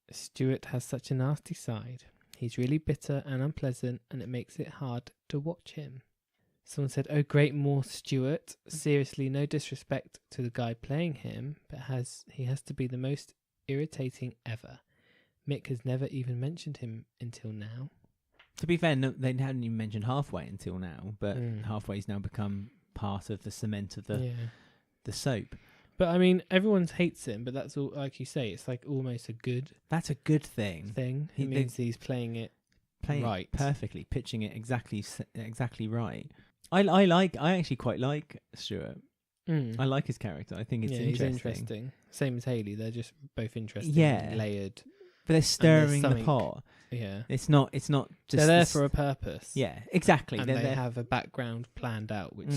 Stuart has such a nasty side. He's really bitter and unpleasant, and it makes it hard to watch him. Someone said, "Oh, great, more Stuart. Seriously, no disrespect to the guy playing him, but he has to be the most irritating ever. Mick has never even mentioned him until now." To be fair, no, they hadn't even mentioned halfway until now, but halfway's now become part of the cement of the soap. But I mean, everyone hates him, but that's all, like you say, it's like almost a good That's a good thing. It means he's playing it right, perfectly, pitching it exactly right. I actually quite like Stuart. I like his character. I think it's interesting. He's interesting. Same as Hayley, they're just both interesting, Yeah. layered. But they're stirring the something- pot. Yeah, It's not just they're there this- for a purpose. Yeah, exactly. And They're they there. have a background planned out, which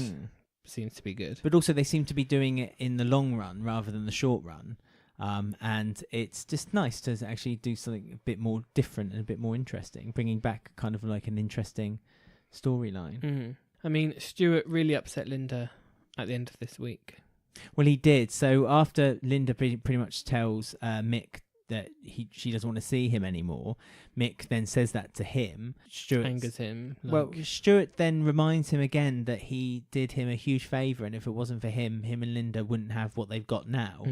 seems to be good. But also they seem to be doing it in the long run rather than the short run. And it's just nice to actually do something a bit more different and a bit more interesting, bringing back kind of like an interesting storyline. I mean, Stuart really upset Linda at the end of this week. Well, he did. So after Linda pretty much tells Mick that she doesn't want to see him anymore, Mick then says that to him. Stuart Angers him. Well, Stuart then reminds him again that he did him a huge favour, and if it wasn't for him and Linda wouldn't have what they've got now.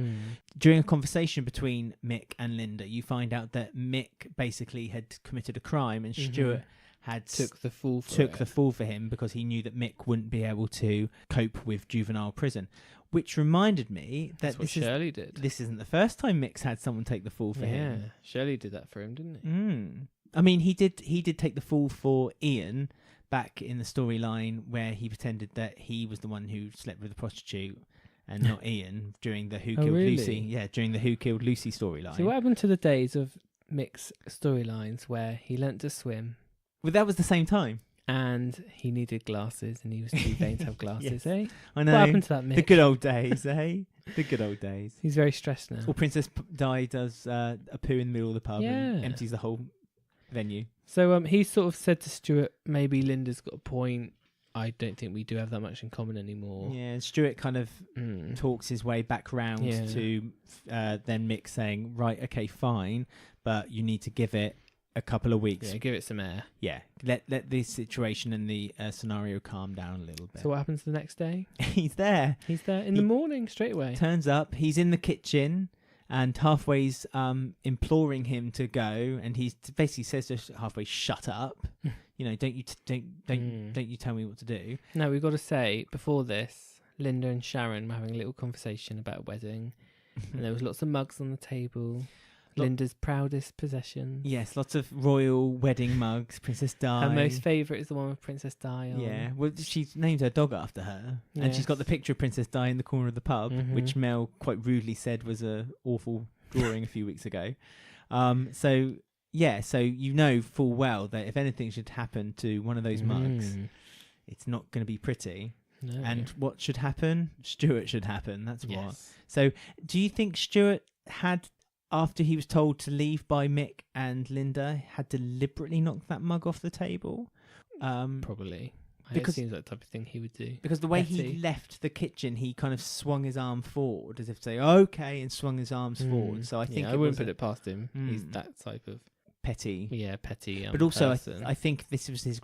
During a conversation between Mick and Linda, you find out that Mick basically had committed a crime, and Stuart had took the fall for him because he knew that Mick wouldn't be able to cope with juvenile prison. Which reminded me that That's what Shirley did. This isn't the first time Mick's had someone take the fall for him. Yeah, Shirley did that for him, didn't he? I mean, he did take the fall for Ian back in the storyline where he pretended that he was the one who slept with a prostitute and not Ian during the Who Killed Lucy. Yeah, during the Who Killed Lucy storyline. So what happened to the days of Mick's storylines where he learnt to swim? Well, that was the same time. And he needed glasses, and he was too vain to have glasses, eh? I know. What happened to that, Mick? The good old days, eh? The good old days. He's very stressed now. Or Princess Di does a poo in the middle of the pub and Yeah. empties the whole venue. So he sort of said to Stuart, maybe Linda's got a point. I don't think we do have that much in common anymore. Yeah, and Stuart kind of talks his way back round to then Mick saying, right, okay, fine, but you need to give it a couple of weeks. Yeah, give it some air. Yeah, let the situation and the scenario calm down a little bit. So what happens the next day? He's there. He's there in the morning, straight away. Turns up, he's in the kitchen, and halfway's imploring him to go, and he basically says to halfway, "Shut up." You know, don't you tell me what to do. No, we've got to say before this, Linda and Sharon were having a little conversation about a wedding, and there was lots of mugs on the table. Linda's proudest possession. Yes, lots of royal wedding mugs, Princess Di. Her most favourite is the one with Princess Di on. Yeah, well, she's named her dog after her. And she's got the picture of Princess Di in the corner of the pub, which Mel quite rudely said was a awful drawing a few weeks ago. So you know full well that if anything should happen to one of those mugs, it's not going to be pretty. No. And what should happen? Stuart should happen. That's what. Yes. So do you think Stuart had, after he was told to leave by Mick and Linda, had deliberately knocked that mug off the table? Probably. Because it seems like the type of thing he would do. Because the way he left the kitchen, he kind of swung his arm forward as if to say, okay, and swung his arms forward. So I think I wouldn't put it past him. He's that type of petty. Yeah, petty. But also, person. I think this was his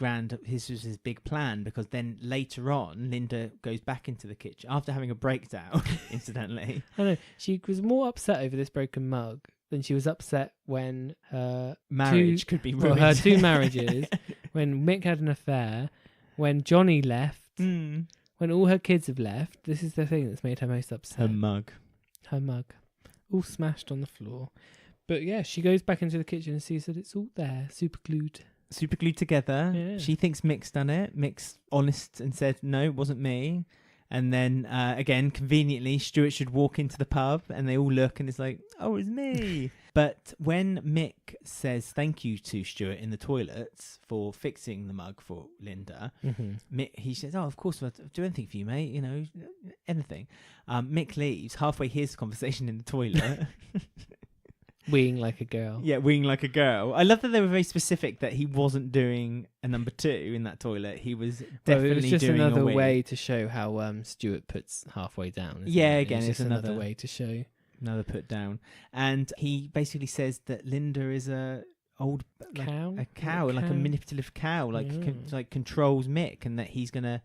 big plan, because then later on, Linda goes back into the kitchen after having a breakdown, incidentally. I know. She was more upset over this broken mug than she was upset when her marriage could be ruined. Her two marriages, when Mick had an affair, when Johnny left, when all her kids have left. This is the thing that's made her most upset. Her mug. All smashed on the floor. But yeah, she goes back into the kitchen and sees that it's all there, super glued together. Yeah. She thinks Mick's done it. Mick's honest and said, no, it wasn't me. And then, again, conveniently, Stuart should walk into the pub and they all look and it's like, oh, it's me. But when Mick says thank you to Stuart in the toilets for fixing the mug for Linda, Mick, he says, oh, of course, I'll do anything for you, mate. You know, anything. Mick leaves, halfway hears the conversation in the toilet. Weeing like a girl. Yeah, weeing like a girl. I love that they were very specific that he wasn't doing a number 2 in that toilet. He was definitely it was just doing another a wee. way to show how Stuart puts halfway down. Yeah, it? again, it's it's just another way to show. Another put down. And he basically says that Linda is a cow, like a manipulative cow, like controls Mick, and that he's going to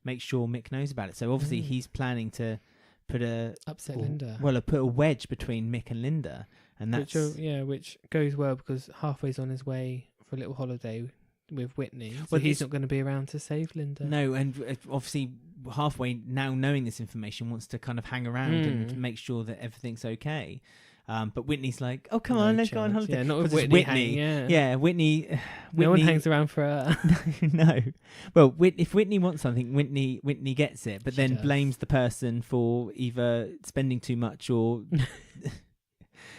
make sure Mick knows about it. So obviously he's planning to put Linda. Well, put a wedge between Mick and Linda. And that's which goes well because halfway's on his way for a little holiday with Whitney. So he's not going to be around to save Linda. No, and obviously halfway now knowing this information wants to kind of hang around and make sure that everything's okay. But Whitney's like, oh, come on, let's go on holiday. Yeah, not with Whitney. Whitney. No one hangs around for her. No. Well, if Whitney wants something, Whitney gets it, but She then does. blames the person for either spending too much or...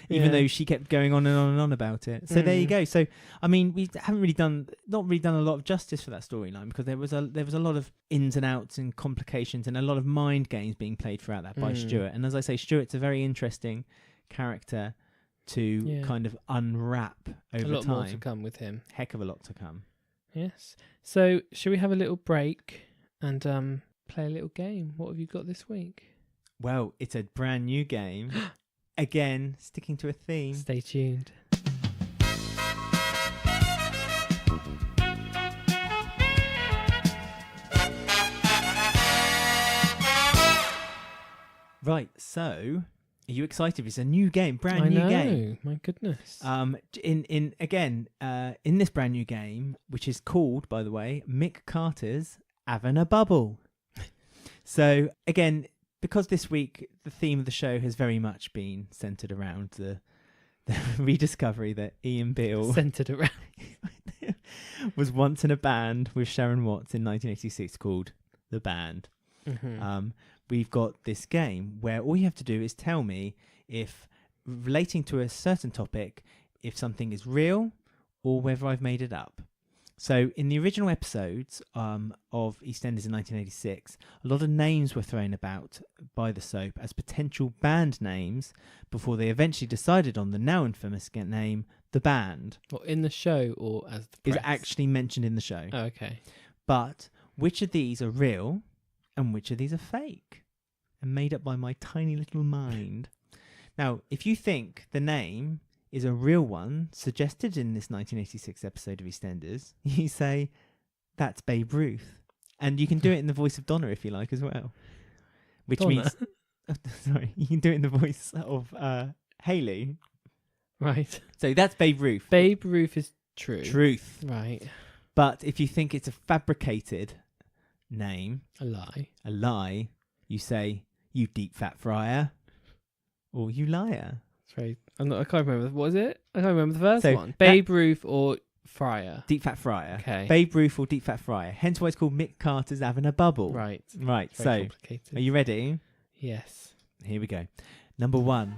Even though she kept going on and on and on about it. So there you go. So I mean, we haven't really done a lot of justice for that storyline, because there was a lot of ins and outs and complications and a lot of mind games being played throughout that by Stuart. And as I say, Stuart's a very interesting character to kind of unwrap over time. A lot more to come with him. Heck of a lot to come. Yes. So shall we have a little break and play a little game? What have you got this week? Well, it's a brand new game. Again, sticking to a theme. Stay tuned. Right, so are you excited? It's a new game, brand new game. My goodness. In this brand new game, which is called, by the way, Mick Carter's Havin' a Bubble. So again, because this week the theme of the show has very much been centred around the rediscovery that Ian Beale centred around was once in a band with Sharon Watts in 1986 called The Band. We've got this game where all you have to do is tell me if, relating to a certain topic, if something is real or whether I've made it up. So in the original episodes of EastEnders in 1986, a lot of names were thrown about by the soap as potential band names before they eventually decided on the now infamous name, The Band. Or in the show or as the press? Is actually mentioned in the show. Oh, okay. But which of these are real and which of these are fake and made up by my tiny little mind? Now, if you think the name is a real one suggested in this 1986 episode of EastEnders, you say, that's Babe Ruth. And you can do it in the voice of Donna if you like as well. Which Donna? means... sorry, you can do it in the voice of Hayley. Right. So that's Babe Ruth. Babe Ruth is true. Truth. Right. But if you think it's a fabricated name... A lie, you say, you deep fat fryer. Or you liar. I can't remember. What is it? I can't remember the first So one. Babe Ruth or Fryer? Deep Fat Fryer. Okay. Babe Ruth or Deep Fat Fryer. Hence why it's called Mick Carter's Having a Bubble. Right. Right. It's very So, complicated. are you ready? Yes. Here we go. Number 1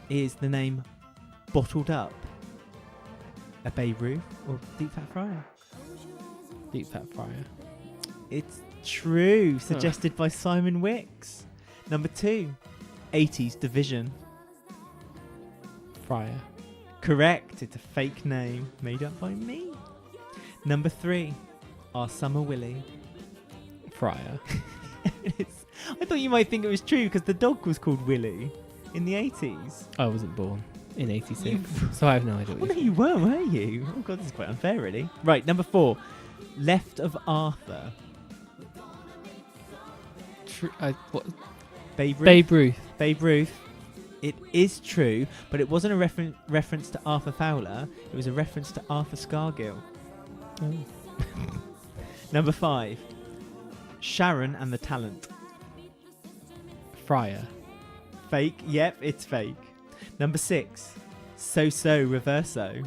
is the name Bottled Up. A Babe Ruth or Deep Fat Fryer? Deep Fat Fryer. It's true. Suggested by Simon Wicks. Number 2, 80s Division. Fryer. Correct. It's a fake name made up by me. Number 3, Our Summer Willie. Fryer. I thought you might think it was true because the dog was called Willie in the 80s. I wasn't born in 86, so I have no idea. Oh, no, you were you? Oh, God, this is quite unfair, really. Right, number 4, Left of Arthur. What? Babe Ruth. Babe Ruth. Babe Ruth. It is true, but it wasn't a reference to Arthur Fowler. It was a reference to Arthur Scargill. Oh. Number 5, Sharon and the Talent. Fryer. Fake. Yep, it's fake. Number 6, So-So Reverso.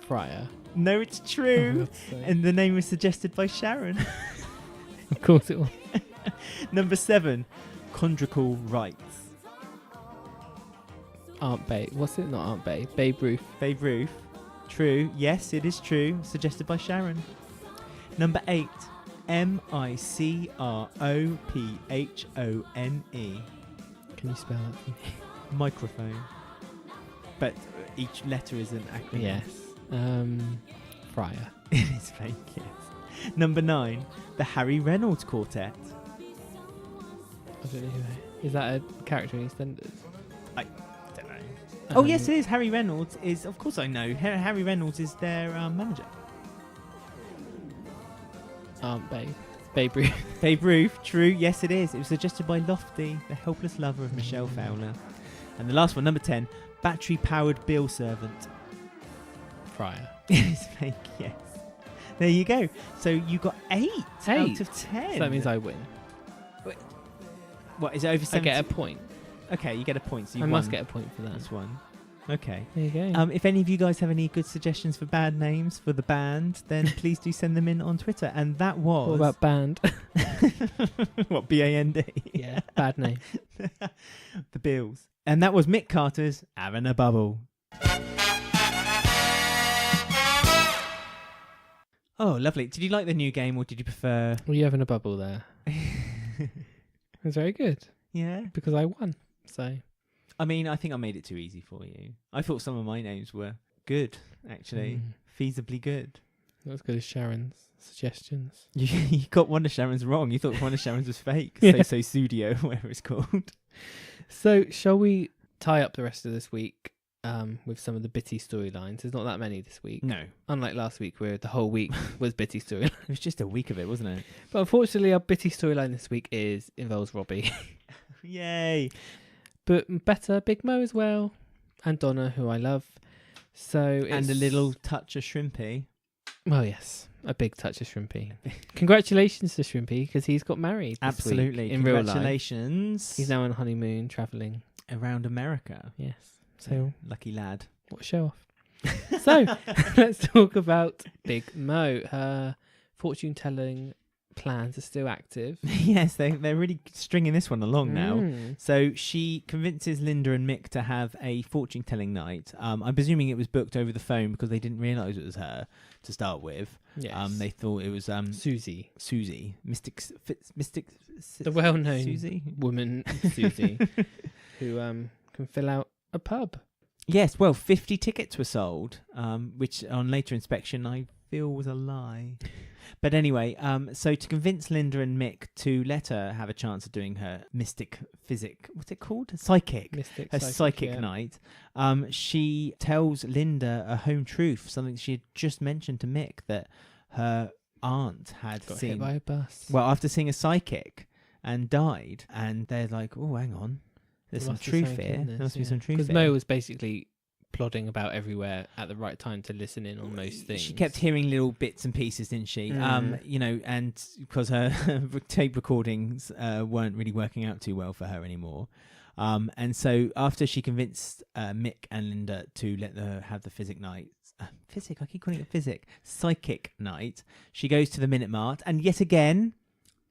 Fryer. No, it's true. And the name was suggested by Sharon. Of course it was. Number 7, Conjugal Rights. Aunt Babe. What's it? Not Aunt Babe. Babe Ruth. Babe Ruth. True. Yes, it is true. Suggested by Sharon. Number 8, Micriphone. Can you spell that for me? Microphone. But each letter is an acronym. Yes. Fryer. It is fake, yes. Number 9, the Harry Reynolds Quartet. I don't know who that is. Is that a character in EastEnders? I don't know. Oh, yes, it is. Harry Reynolds is, of course I know. Harry Reynolds is their manager. Aunt Babe. Babe Ruth. Babe Ruth, true. Yes, it is. It was suggested by Lofty, the helpless lover of Michelle Fowler. And the last one, number 10, battery-powered Bill servant. Fryer. It's fake, yes. There you go. So you got 8 out of 10. So that means I win. What, is it over 70? I get a point. Okay, you get a point. So you I must get a point for that. That's one. Okay. There you go. If any of you guys have any good suggestions for bad names for the band, then please do send them in on Twitter. And that was... What about band? What, B-A-N-D? Yeah, bad name. The Bills. And that was Mick Carter's Having a Bubble. Oh, lovely. Did you like the new game or did you prefer... Were you having a bubble there? It was very good. Yeah. Because I won. So... I mean, I think I made it too easy for you. I thought some of my names were good, actually. Feasibly good. Not as good as Sharon's suggestions. You got one of Sharon's wrong. You thought one of Sharon's was fake. Yeah. So Studio, whatever it's called. So, shall we tie up the rest of this week with some of the bitty storylines? There's not that many this week. No. Unlike last week, where the whole week was bitty storyline. It was just a week of it, wasn't it? But unfortunately, our bitty storyline this week involves Robbie. Yay. But better, Big Mo as well. And Donna, who I love. So And a little touch of Shrimpy. Well, yes. A big touch of Shrimpy. Congratulations to Shrimpy, because he's got married this Absolutely. week in real life. Congratulations. He's now on honeymoon, travelling. Around America. Yes. So, lucky lad. What a show off. So, let's talk about Big Mo. Her fortune-telling plans are still active. Yes, they're really stringing this one along now. So she convinces Linda and Mick to have a fortune-telling night. I'm presuming it was booked over the phone because they didn't realise it was her to start with. Yes. They thought it was Susie. Mystic, the well-known Susie woman, Susie, who can fill out a pub. Yes, well, 50 tickets were sold, which on later inspection I feel was a lie. But anyway, so to convince Linda and Mick to let her have a chance of doing her mystic physic, what's it called? Psychic. Psychic night. She tells Linda a home truth, something she had just mentioned to Mick, that her aunt had Got seen hit by a bus. Well, after seeing a psychic and died, and they're like, oh, hang on. There's some truth here. There must be some truth here. Because Mo was basically plodding about everywhere at the right time to listen in on most things. She kept hearing little bits and pieces, didn't she? You know, and because her tape recordings weren't really working out too well for her anymore. And so after she convinced Mick and Linda to let her have the psychic night, she goes to the Minute Mart, and yet again,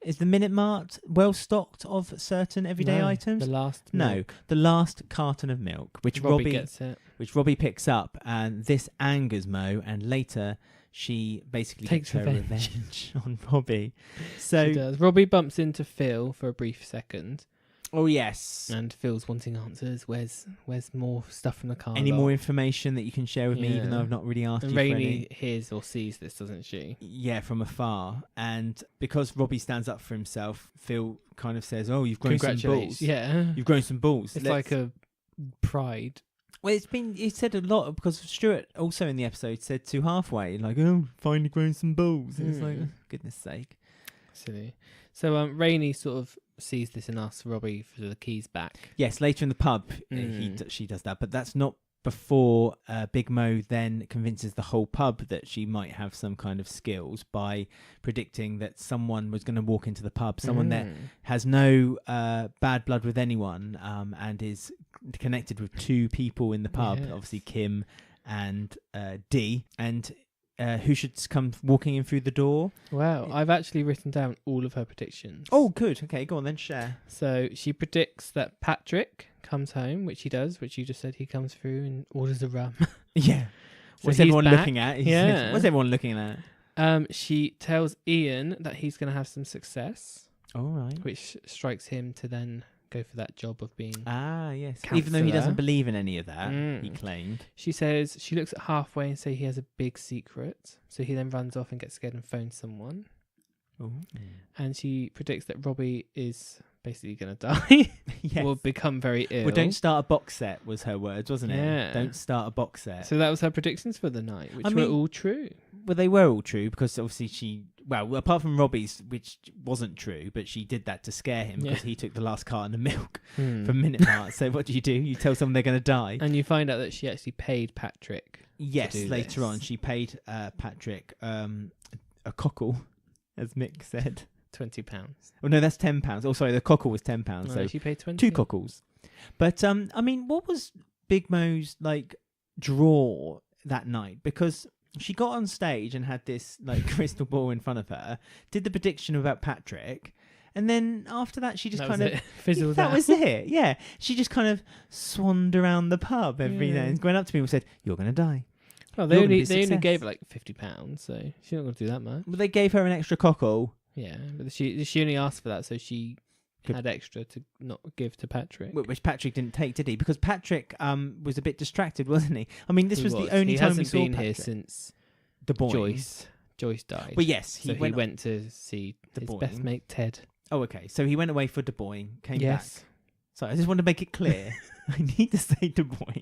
is the Minute Mart well stocked of certain everyday items? The last carton of milk, which Robbie gets it. Which Robbie picks up, and this angers Mo, and later she basically Takes gets her revenge on Robbie. So she does. Robbie bumps into Phil for a brief second. Oh yes, and Phil's wanting answers. Where's more stuff from the car? Any more information that you can share with me, even though I've not really asked you for any? Rainey hears or sees this, doesn't she? Yeah, from afar. And because Robbie stands up for himself, Phil kind of says, "Oh, you've grown some balls. Yeah, you've grown some balls." It's like a pride. Well, he said a lot because Stuart also in the episode said to Halfway, like, "Oh, finally grown some balls." It's like, oh, goodness sake, silly. So Rainey sort of sees this and asks Robbie for the keys back. Yes, later in the pub, she does that, but that's not before Big Mo then convinces the whole pub that she might have some kind of skills by predicting that someone was going to walk into the pub, someone that has no bad blood with anyone, and is connected with two people in the pub, obviously Kim and Dee, and who should come walking in through the door. Wow, I've actually written down all of her predictions. Oh, good. Okay, go on then, share. So she predicts that Patrick comes home, which he does, which you just said he comes through and orders a rum. Yeah. So what's everyone back. looking at? Yeah. What's everyone looking at? She tells Ian that he's going to have some success. All right. Which strikes him to then go for that job of being yes. counselor. Even though he doesn't believe in any of that, he claimed. She says she looks at Halfway and say he has a big secret. So he then runs off and gets scared and phones someone. Ooh. And she predicts that Robbie is basically going to die. Yes. Will become very ill. Well, don't start a box set was her words, wasn't it? Yeah. Don't start a box set. So that was her predictions for the night, which were all true. Well, they were all true because obviously apart from Robbie's, which wasn't true, but she did that to scare him because he took the last carton of milk from Minute Mart. So what do? You tell someone they're going to die. And you find out that she actually paid Patrick. Yes, later on she paid Patrick a cockle, as Mick said. £20. Oh no, that's £10. Oh, sorry, the cockle was £10. No, so she paid 20. 2 cockles. But I mean, what was Big Mo's draw that night? Because she got on stage and had this crystal ball in front of her, did the prediction about Patrick, and then after that she just fizzled out. That was it. Yeah, she just kind of swanned around the pub every day and went up to people and said, "You're going to die." Oh, they only gave her £50, so she's not going to do that much. Well, they gave her an extra cockle. Yeah, but she only asked for that, so she had extra to not give to Patrick. Which Patrick didn't take, did he? Because Patrick was a bit distracted, wasn't he? I mean, this was the only time we saw Patrick. He hasn't been here since the boy. Joyce died. Well, yes. He went to see his best mate, Ted. Oh, okay. So he went away for Du Bois, came back. Yes. So I just want to make it clear. I need to say Du Bois.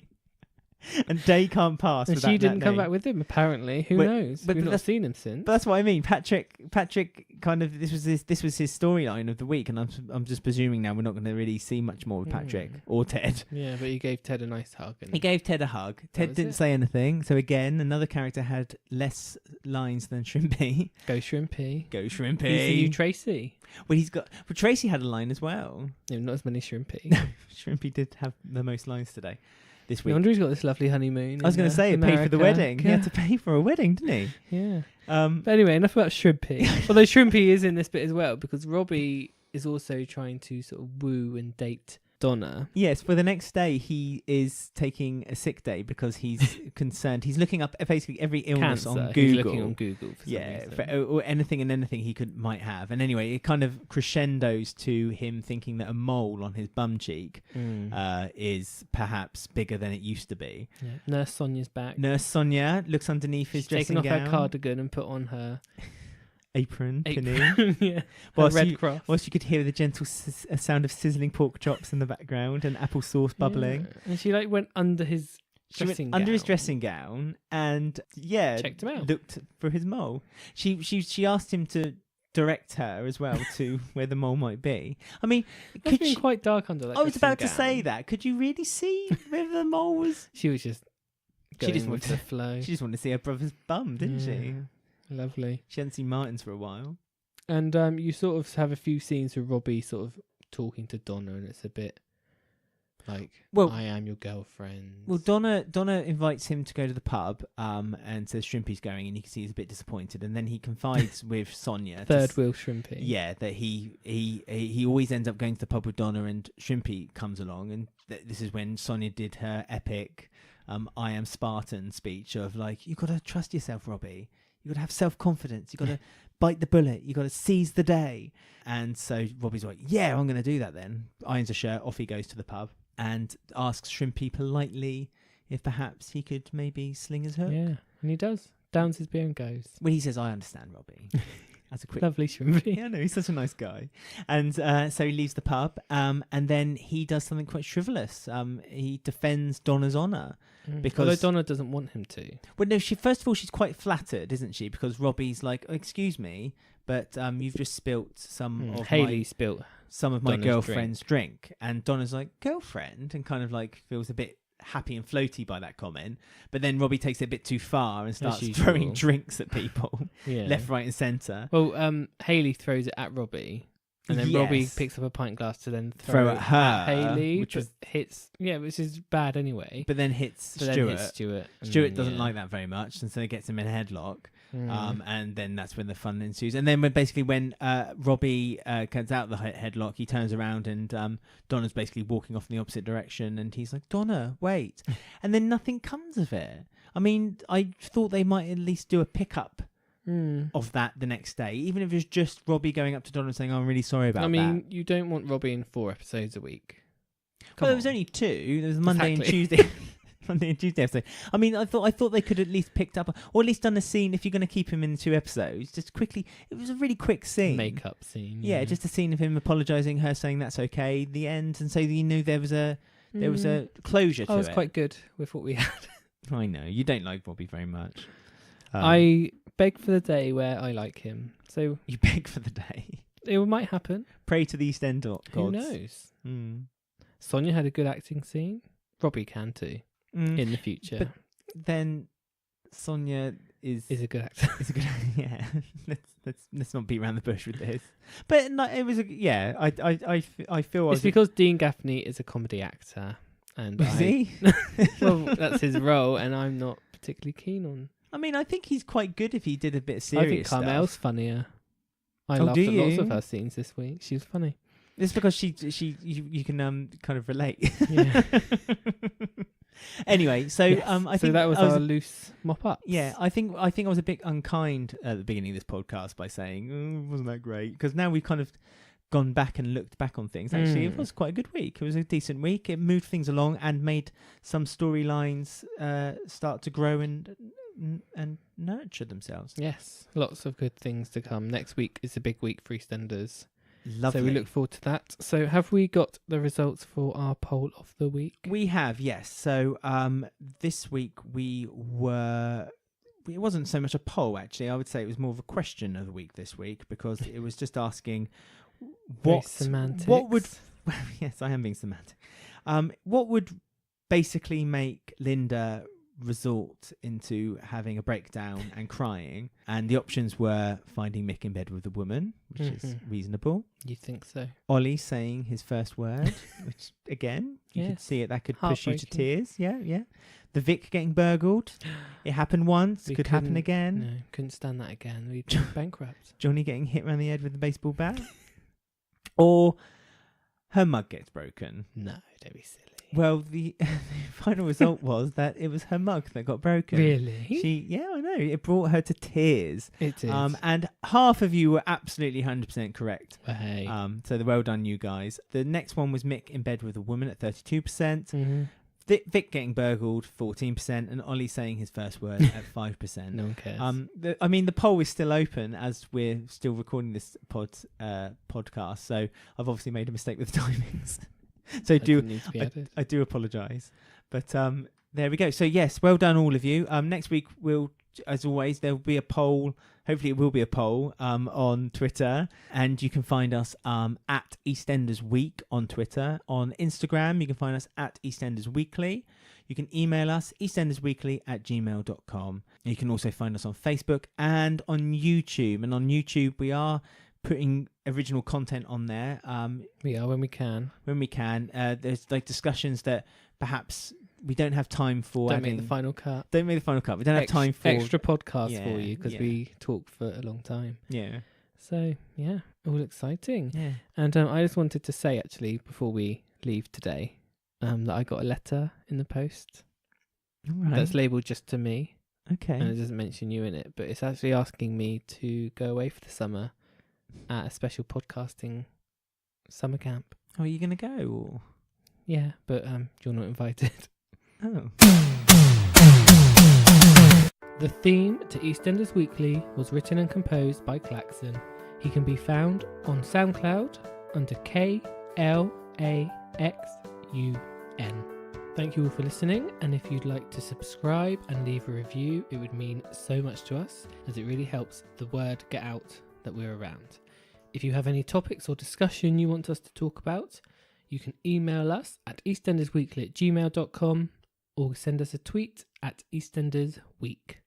And day can't pass without she didn't that come name. back with him, apparently. Who knows? We've not seen him since. But that's what I mean. Patrick kind of this was his storyline of the week, and I'm just presuming now we're not going to really see much more of Patrick or Ted. Yeah, but he gave Ted a nice hug. He gave Ted a hug. Ted didn't say anything. So again, another character had less lines than Shrimpy. Go Shrimpy. Go Shrimpy. He's the new Tracy. Well, Tracy had a line as well. No, not as many Shrimpy. No, Shrimpy did have the most lines today. This week. No wonder he's got this lovely honeymoon. I was going to say, America. paid for the wedding. He had to pay for a wedding, didn't he? Yeah. But anyway, enough about Shrimpy. Although Shrimpy is in this bit as well, because Robbie is also trying to sort of woo and date Donna. Yes, for the next day he is taking a sick day because he's concerned. He's looking up basically every illness on Google. He's looking on Google for or anything he might have. And anyway, it kind of crescendos to him thinking that a mole on his bum cheek is perhaps bigger than it used to be. Yeah. Nurse Sonia's back. Nurse Sonia looks underneath his dressing taken off gown. her cardigan and put on her apron. Yeah. Whilst you could hear the gentle sound of sizzling pork chops in the background and apple sauce bubbling. Yeah. And she went under his dressing gown. Under his dressing gown and checked him out. Looked for his mole. She asked him to direct her as well to where the mole might be. I mean, could been quite dark under that. I was about to say that. Could you really see where the mole was? She was just She just going with wanted the flow. She just wanted to see her brother's bum, didn't she? Lovely. She hadn't seen Martin's for a while. And you sort of have a few scenes with Robbie sort of talking to Donna, and it's a bit like, I am your girlfriend. Well, Donna invites him to go to the pub, and says Shrimpy's going, and you can see he's a bit disappointed. And then he confides with Sonia, Third wheel Shrimpy. Yeah, that he always ends up going to the pub with Donna, and Shrimpy comes along, and this is when Sonia did her epic I am Spartan speech of like, you got to trust yourself, Robbie. You got to have self-confidence. You got to bite the bullet. You got to seize the day. And so Robbie's like, yeah, I'm going to do that then. Irons a shirt, off he goes to the pub and asks Shrimpy politely if perhaps he could maybe sling his hook. Yeah, and he does. Downs his beer and goes. Well, he says, I understand, Robbie. As a quick... Lovely Shrimpy. Yeah, no, he's such a nice guy. And so he leaves the pub, and then he does something quite frivolous. He defends Donna's honour. Because although Donna doesn't want him to. Well, no, first of all, she's quite flattered, isn't she? Because Robbie's like, oh, excuse me, but you've just spilt some of Hayley spilt some of my Donna's girlfriend's drink. And Donna's like, girlfriend? And kind of like feels a bit happy and floaty by that comment. But then Robbie takes it a bit too far and starts throwing drinks at people, left, right and centre. Well, Hayley throws it at Robbie. And then Robbie picks up a pint glass to then throw at her, Hayley, which hits, which is bad anyway. But then hits Stuart. Stuart doesn't like that very much, and so it gets him in a headlock. And then that's when the fun ensues. And then when Robbie gets out of the headlock, he turns around and Donna's basically walking off in the opposite direction, and he's like, Donna, wait. And then nothing comes of it. I mean, I thought they might at least do a pickup of that the next day, even if it was just Robbie going up to Donna and saying, oh, I'm really sorry about that. I mean, you don't want Robbie in 4 episodes a week. Well, there was only 2. There was Monday and Tuesday. Monday and Tuesday episode. I mean, I thought they could at least picked up, or at least done a scene. If you're going to keep him in 2 episodes, just quickly. It was a really quick scene, makeup scene. Yeah, just a scene of him apologising, her saying that's okay. The end, and so you knew there was a closure to it. I was quite good with what we had. I know you don't like Robbie very much. I beg for the day where I like him. So you beg for the day. It might happen. Pray to the East End gods. Who knows? Sonia had a good acting scene. Robbie can too in the future. But then Sonia is a good actor. Is a good yeah. Let's not beat around the bush with this. But no, it was I feel it's because Dean Gaffney is a comedy actor, and is he? Well, that's his role, and I'm not particularly keen on. I mean, I think he's quite good if he did a bit of serious I think Carmel's stuff. funnier. I loved lots of her scenes this week. She was funny. It's because you can kind of relate. Yeah. Anyway, so yes. I think that was our loose mop up. Yeah, I think I was a bit unkind at the beginning of this podcast by saying, wasn't that great? Because now we've kind of gone back and looked back on things. Actually, it was quite a good week. It was a decent week. It moved things along and made some storylines start to grow and nurture themselves. Yes, lots of good things to come. Next week is a big week for EastEnders. Lovely. So we look forward to that. So have we got the results for our poll of the week? We have, yes. So this week it wasn't so much a poll, actually. I would say it was more of a question of the week this week, because it was just asking what would yes, I am being semantic. What would basically make Linda resort into having a breakdown and crying? And the options were finding Mick in bed with a woman, which is reasonable. You think so? Ollie saying his first word, which again, you could see it, that could push you to tears. Yeah. The Vic getting burgled. It happened once, could happen again. No, couldn't stand that again. We'd be bankrupt. Johnny getting hit around the head with a baseball bat. Or her mug gets broken. No, don't be silly. Well, the final result was that it was her mug that got broken. Really? Yeah, I know. It brought her to tears. It did. And half of you were absolutely 100% correct. Well, hey. So well done, you guys. The next one was Mick in bed with a woman at 32%. Mm-hmm. Vic getting burgled, 14%, and Ollie saying his first word at 5%. No one cares. The poll is still open as we're still recording this podcast, so I've obviously made a mistake with the timings. So I do apologise. But there we go. So yes, well done all of you. Next week we'll as always, there will be a poll. Hopefully it will be a poll on Twitter. And you can find us at Eastenders Week on Twitter. On Instagram, you can find us at Eastenders Weekly. You can email us, eastendersweekly@gmail.com. You can also find us on Facebook and on YouTube. And on YouTube, we are putting original content on there. We are when we can. When we can. There's like discussions that perhaps we don't have time for. Don't make the final cut. Don't make the final cut. We don't have time for extra podcasts for you because we talk for a long time. Yeah. So, yeah, all exciting. Yeah. And I just wanted to say, actually, before we leave today, that I got a letter in the post that's labelled just to me. Okay. And it doesn't mention you in it, but it's actually asking me to go away for the summer at a special podcasting summer camp. Oh, are you going to go? Or? Yeah, but you're not invited. Oh. The theme to EastEnders Weekly was written and composed by Klaxon. He can be found on SoundCloud under KLAXUN. Thank you all for listening, and if you'd like to subscribe and leave a review, it would mean so much to us, as it really helps the word get out that we're around. If you have any topics or discussion you want us to talk about, you can email us at eastendersweekly@gmail.com or send us a tweet at EastendersWeek.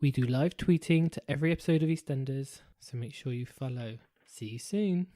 We do live tweeting to every episode of EastEnders, so make sure you follow. See you soon.